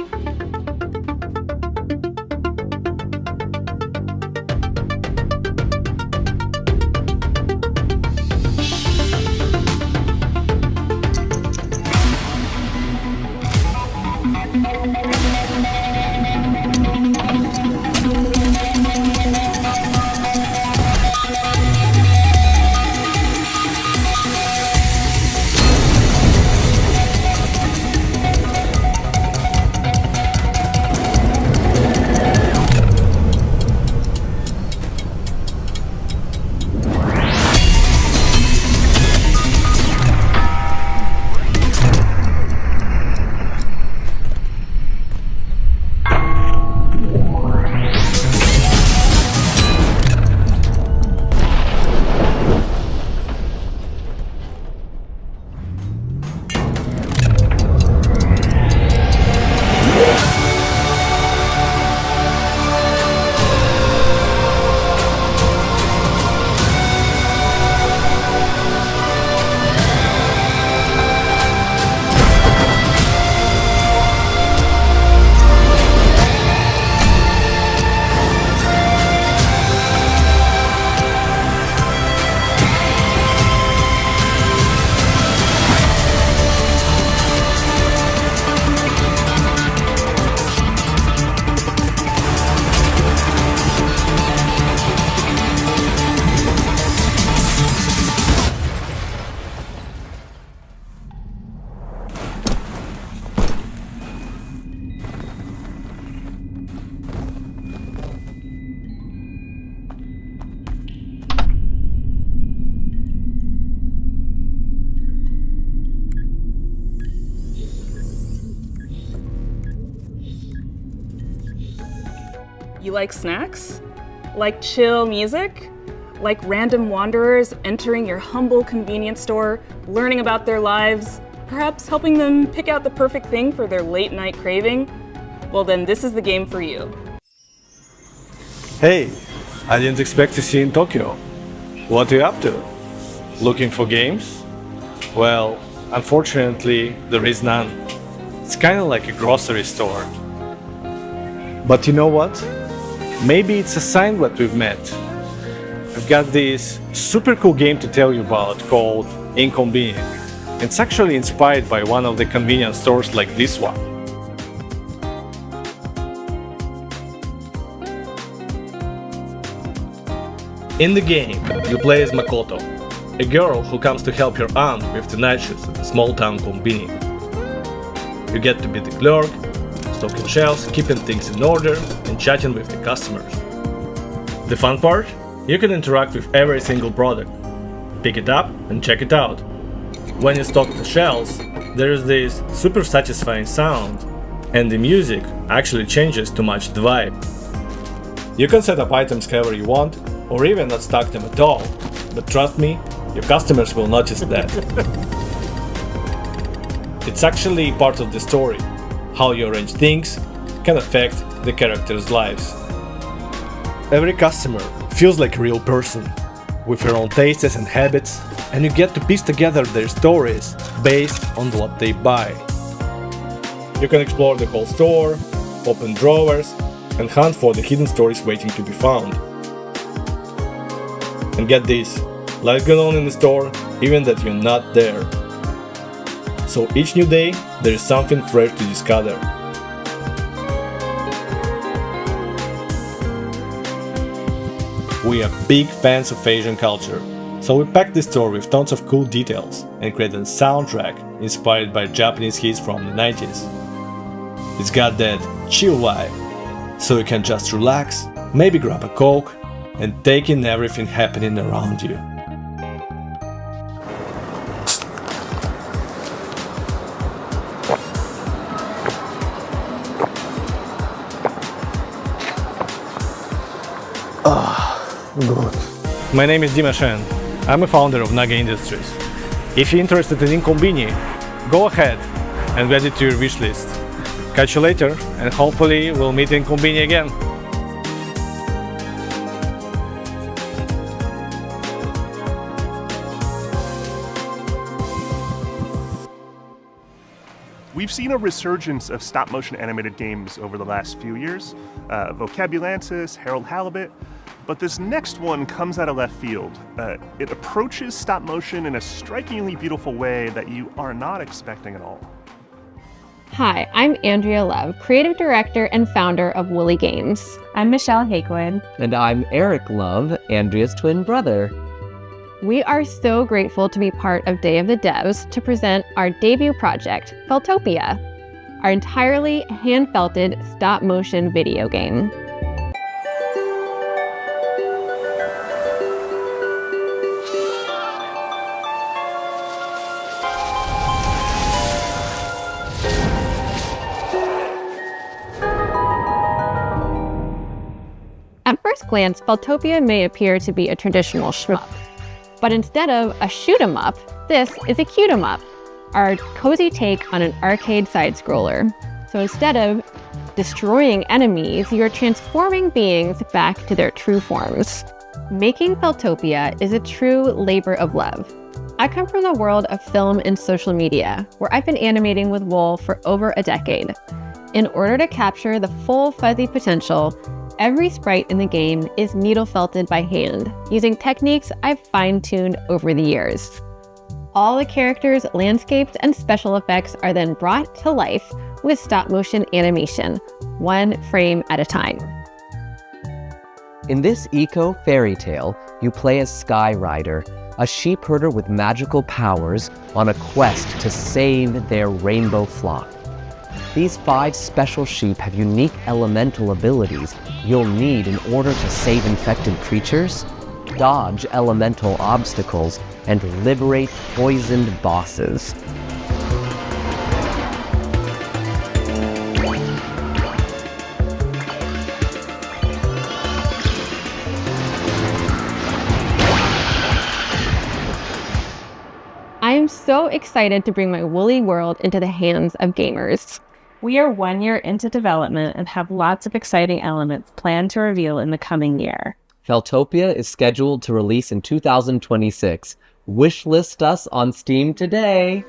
You like snacks? Like chill music? Like random wanderers entering your humble convenience store, learning about their lives, perhaps helping them pick out the perfect thing for their late night craving? Well then, this is the game for you. Hey, I didn't expect to see you in Tokyo. What are you up to? Looking for games? Well, unfortunately, there is none. It's kind of like a grocery store. But you know what? Maybe it's a sign that we've met. I've got this super cool game to tell you about called Incomen. It's actually inspired by one of the convenience stores like this one. In the game, you play as Makoto, a girl who comes to help her aunt with the night shifts at the small town combini. You get to be the clerk, stocking shelves, keeping things in order, and chatting with the customers. The fun part? You can interact with every single product, pick it up and check it out. When you stock the shelves, there is this super satisfying sound, and the music actually changes to match the vibe. You can set up items however you want, or even not stock them at all, but trust me, your customers will notice that. It's actually part of the story. How you arrange things can affect the characters' lives. Every customer feels like a real person. with your own tastes and habits, and you get to piece together their stories based on what they buy. You can explore the whole store, open drawers, and hunt for the hidden stories waiting to be found. And get this, life goes on in the store even that you're not there. So each new day, there is something fresh to discover. We are big fans of Asian culture, so we packed this store with tons of cool details and created a soundtrack inspired by Japanese hits from the 90s. It's got that chill vibe, so you can just relax, maybe grab a Coke, and take in everything happening around you. Good. My name is Dima Shen. I'm a founder of Naga Industries. If you're interested in Incomen, go ahead and add it to your wishlist. Catch you later, and hopefully we'll meet in Incomen again. We've seen a resurgence of stop-motion animated games over the last few years. Vocabulantis, Harold Halibut. But this next one comes out of left field. It approaches stop motion in a strikingly beautiful way that you are not expecting at all. Hi, I'm Andrea Love, creative director and founder of Woolly Games. I'm Michelle Hakewood. And I'm Eric Love, Andrea's twin brother. We are so grateful to be part of Day of the Devs to present our debut project, Fotopia, our entirely hand-felted stop-motion video game. At first glance, Fotopia may appear to be a traditional shmup, but instead of a shoot-'em-up, this is a cute-'em-up, our cozy take on an arcade side-scroller. So instead of destroying enemies, you're transforming beings back to their true forms. Making Fotopia is a true labor of love. I come from the world of film and social media, where I've been animating with Wool for over a decade. In order to capture the full fuzzy potential, every sprite in the game is needle felted by hand, using techniques I've fine-tuned over the years. All the characters, landscapes, and special effects are then brought to life with stop-motion animation, one frame at a time. In this eco fairy tale, you play as Sky Rider, a sheep herder with magical powers on a quest to save their rainbow flock. These 5 special sheep have unique elemental abilities you'll need in order to save infected creatures, dodge elemental obstacles, and liberate poisoned bosses. I am so excited to bring my woolly world into the hands of gamers. We are 1 year into development and have lots of exciting elements planned to reveal in the coming year. Fotopia is scheduled to release in 2026. Wishlist us on Steam today.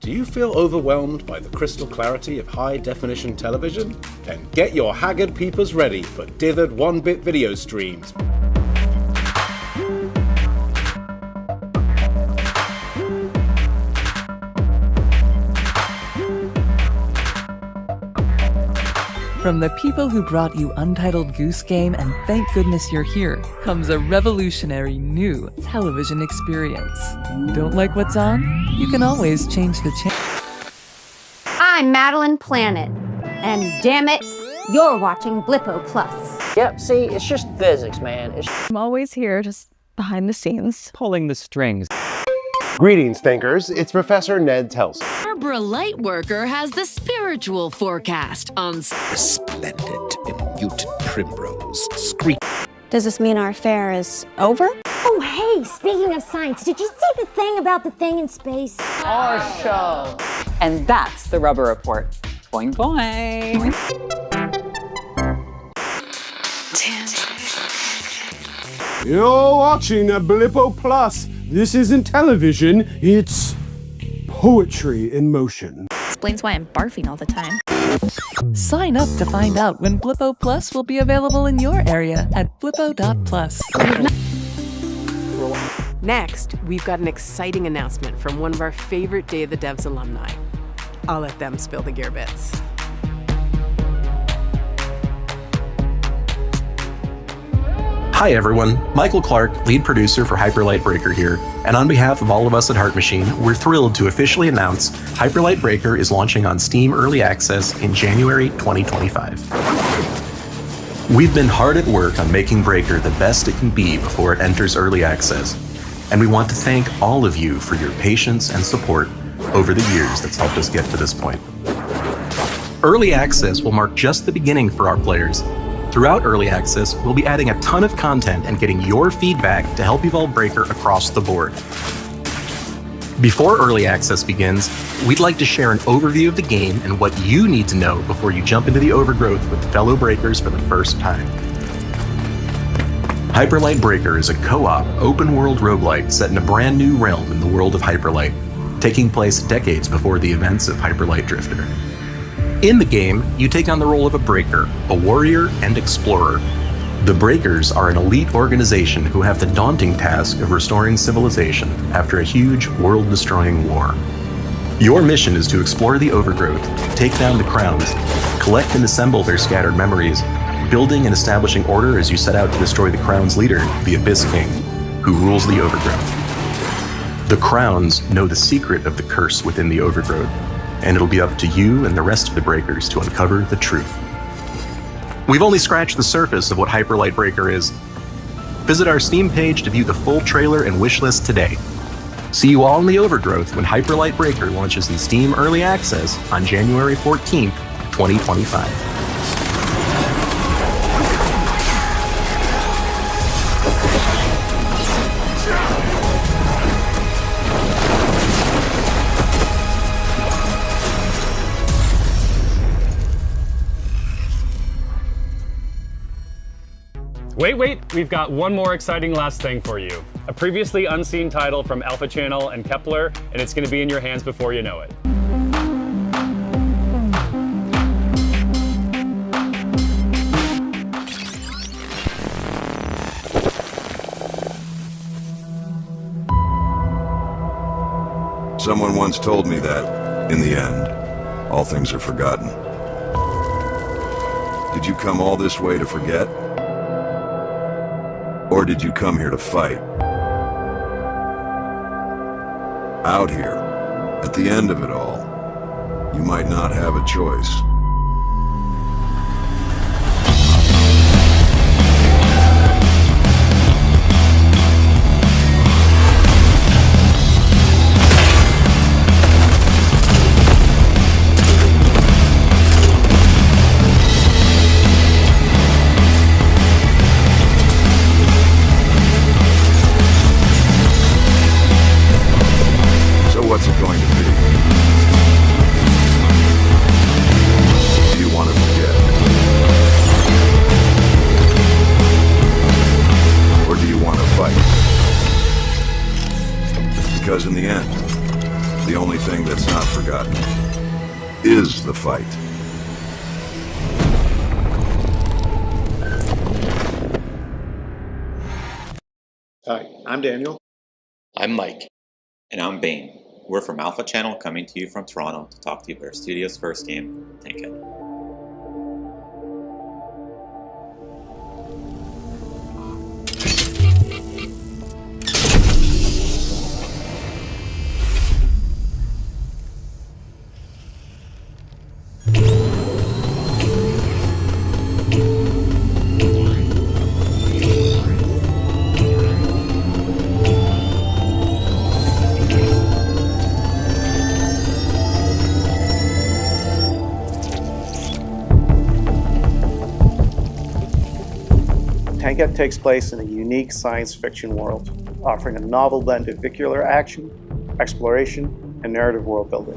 Do you feel overwhelmed by the crystal clarity of high-definition television? Then get your haggard peepers ready for dithered 1-bit video streams. From the people who brought you Untitled Goose Game and Thank Goodness You're Here comes a revolutionary new television experience. Don't like what's on? You can always change the channel. I'm Madeline Planet, and damn it, you're watching Blippo Plus. Yep, see, it's just physics, man. I'm always here, just behind the scenes. Pulling the strings. Greetings, thinkers. It's Professor Ned Telson. Barbara Lightworker has the spiritual forecast on Resplendent in mutant primrose. Scream. Does this mean our affair is over? Oh, hey, speaking of science, did you see the thing about the thing in space? Our show. And that's the Rubber Report. Boing, boing. You're watching a Blippo Plus. This isn't television, it's poetry in motion. Explains why I'm barfing all the time. Sign up to find out when Blippo Plus will be available in your area at blippo.plus. Next, we've got an exciting announcement from one of our favorite Day of the Devs alumni. I'll let them spill the gear bits. Hi everyone, Michael Clark, lead producer for Hyperlight Breaker here, and on behalf of all of us at Heart Machine, we're thrilled to officially announce Hyperlight Breaker is launching on Steam Early Access in January 2025. We've been hard at work on making Breaker the best it can be before it enters Early Access, and we want to thank all of you for your patience and support over the years that's helped us get to this point. Early Access will mark just the beginning for our players. Throughout Early Access, we'll be adding a ton of content and getting your feedback to help evolve Breaker across the board. Before Early Access begins, we'd like to share an overview of the game and what you need to know before you jump into the overgrowth with fellow Breakers for the first time. Hyperlight Breaker is a co-op, open-world roguelite set in a brand new realm in the world of Hyperlight, taking place decades before the events of Hyperlight Drifter. In the game, you take on the role of a Breaker, a warrior, and explorer. The Breakers are an elite organization who have the daunting task of restoring civilization after a huge, world-destroying war. Your mission is to explore the overgrowth, take down the crowns, collect and assemble their scattered memories, building and establishing order as you set out to destroy the crown's leader, the Abyss King, who rules the overgrowth. The crowns know the secret of the curse within the overgrowth, and it'll be up to you and the rest of the Breakers to uncover the truth. We've only scratched the surface of what Hyperlight Breaker is. Visit our Steam page to view the full trailer and wishlist today. See you all in the overgrowth when Hyperlight Breaker launches in Steam Early Access on January 14th, 2025. Wait, we've got one more exciting last thing for you. A previously unseen title from Alpha Channel and Kepler, and it's going to be in your hands before you know it. Someone once told me that, in the end, all things are forgotten. Did you come all this way to forget? Or did you come here to fight? Out here, at the end of it all, you might not have a choice. What's it going to be? Do you want to forget? Or do you want to fight? Because in the end, the only thing that's not forgotten is the fight. Hi, I'm Daniel. I'm Mike. And I'm Bane. We're from Alpha Channel, coming to you from Toronto to talk to you about our studio's first game, Tankit. Tankit takes place in a unique science fiction world, offering a novel blend of vehicular action, exploration, and narrative world building.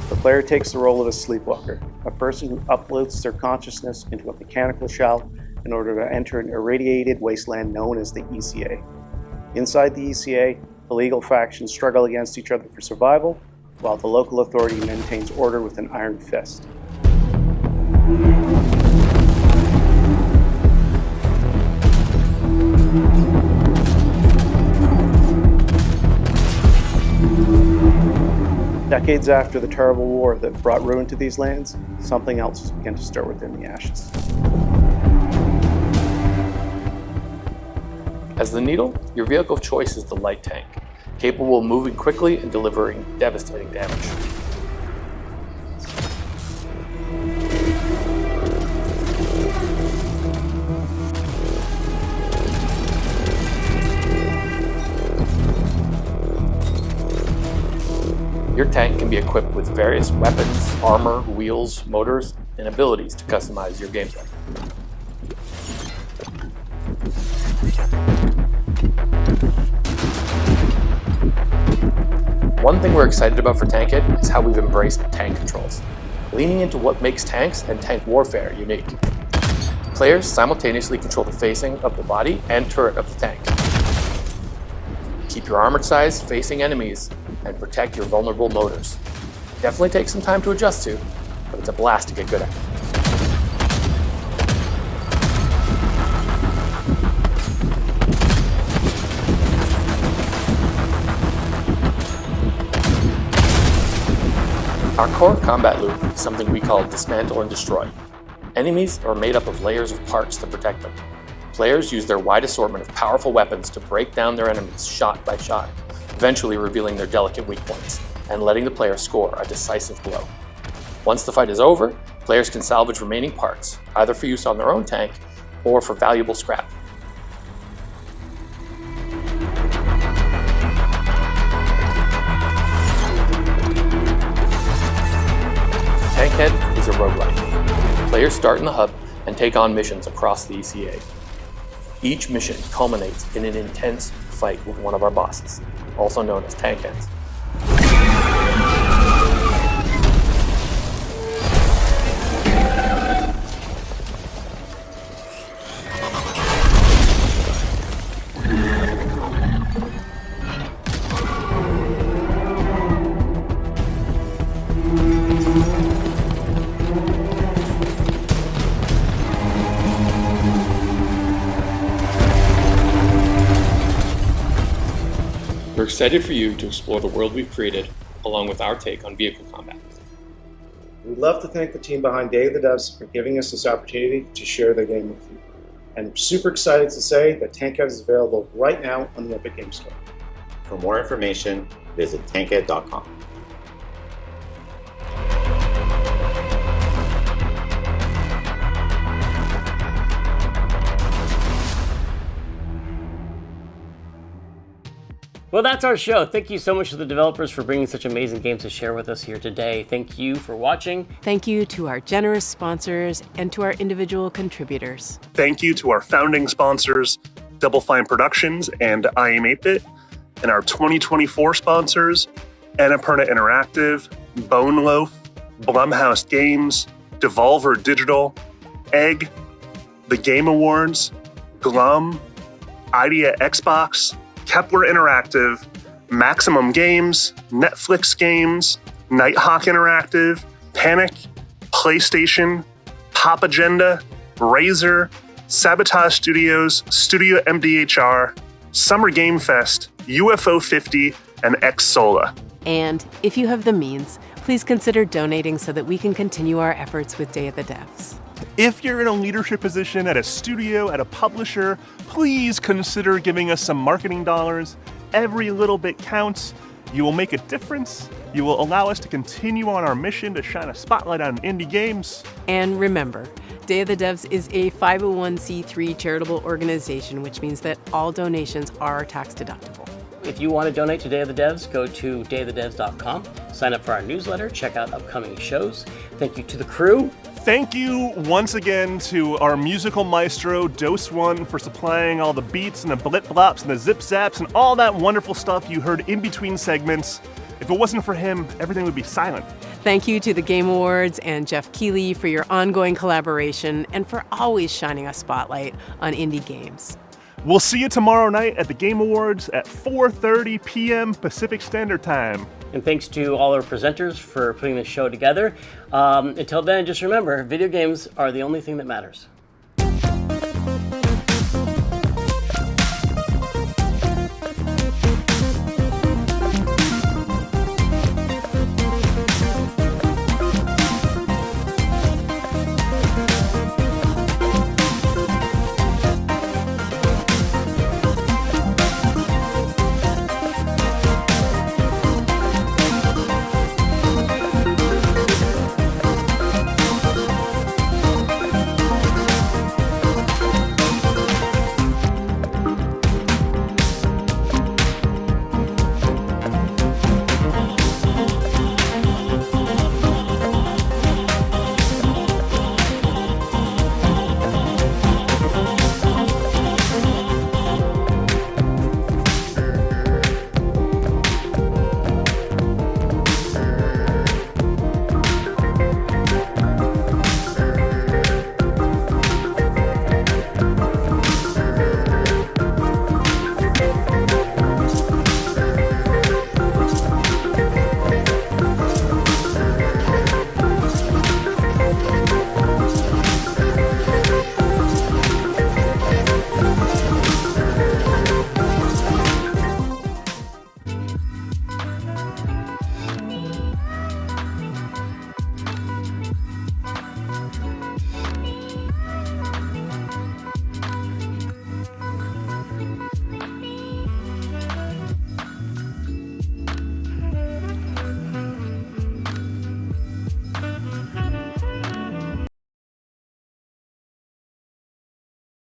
The player takes the role of a sleepwalker, a person who uploads their consciousness into a mechanical shell in order to enter an irradiated wasteland known as the ECA. Inside the ECA, illegal factions struggle against each other for survival, while the local authority maintains order with an iron fist. Decades after the terrible war that brought ruin to these lands, something else has begun to stir within the ashes. As the Needle, your vehicle of choice is the light tank, capable of moving quickly and delivering devastating damage. Your tank can be equipped with various weapons, armor, wheels, motors, and abilities to customize your gameplay. One thing we're excited about for Tankit is how we've embraced tank controls, leaning into what makes tanks and tank warfare unique. Players simultaneously control the facing of the body and turret of the tank. Keep your armored size facing enemies and protect your vulnerable motors. Definitely takes some time to adjust to, but it's a blast to get good at. Our core combat loop is something we call dismantle and destroy. Enemies are made up of layers of parts to protect them. Players use their wide assortment of powerful weapons to break down their enemies shot by shot, eventually revealing their delicate weak points and letting the player score a decisive blow. Once the fight is over, players can salvage remaining parts, either for use on their own tank or for valuable scrap. Tankhead is a roguelike. Players start in the hub and take on missions across the ECA. Each mission culminates in an intense fight with one of our bosses, also known as Tankheads. We're excited for you to explore the world we've created, along with our take on vehicle combat. We'd love to thank the team behind Day of the Devs for giving us this opportunity to share their game with you. And we're super excited to say that Tankit is available right now on the Epic Games Store. For more information, visit tankit.com. Well, that's our show. Thank you so much to the developers for bringing such amazing games to share with us here today. Thank you for watching. Thank you to our generous sponsors and to our individual contributors. Thank you to our founding sponsors, Double Fine Productions and I Am 8-Bit, and our 2024 sponsors, Annapurna Interactive, Bone Loaf, Blumhouse Games, Devolver Digital, Egg, The Game Awards, Glum, Idea Xbox, Kepler Interactive, Maximum Games, Netflix Games, Nighthawk Interactive, Panic, PlayStation, Pop Agenda, Razer, Sabotage Studios, Studio MDHR, Summer Game Fest, UFO 50, and Xsola. And if you have the means, please consider donating so that we can continue our efforts with Day of the Devs. If you're in a leadership position at a studio, at a publisher, please consider giving us some marketing dollars. Every little bit counts. You will make a difference. You will allow us to continue on our mission to shine a spotlight on indie games. And remember, Day of the Devs is a 501c3 charitable organization, which means that all donations are tax deductible. If you want to donate to Day of the Devs, go to dayofthedevs.com, sign up for our newsletter, check out upcoming shows. Thank you to the crew Thank you once again to our musical maestro, Dose One, for supplying all the beats and the blip blops and the zip zaps and all that wonderful stuff you heard in between segments. If it wasn't for him, everything would be silent. Thank you to the Game Awards and Jeff Keighley for your ongoing collaboration and for always shining a spotlight on indie games. We'll see you tomorrow night at the Game Awards at 4:30 p.m. Pacific Standard Time. And thanks to all our presenters for putting this show together. Until then, just remember, video games are the only thing that matters.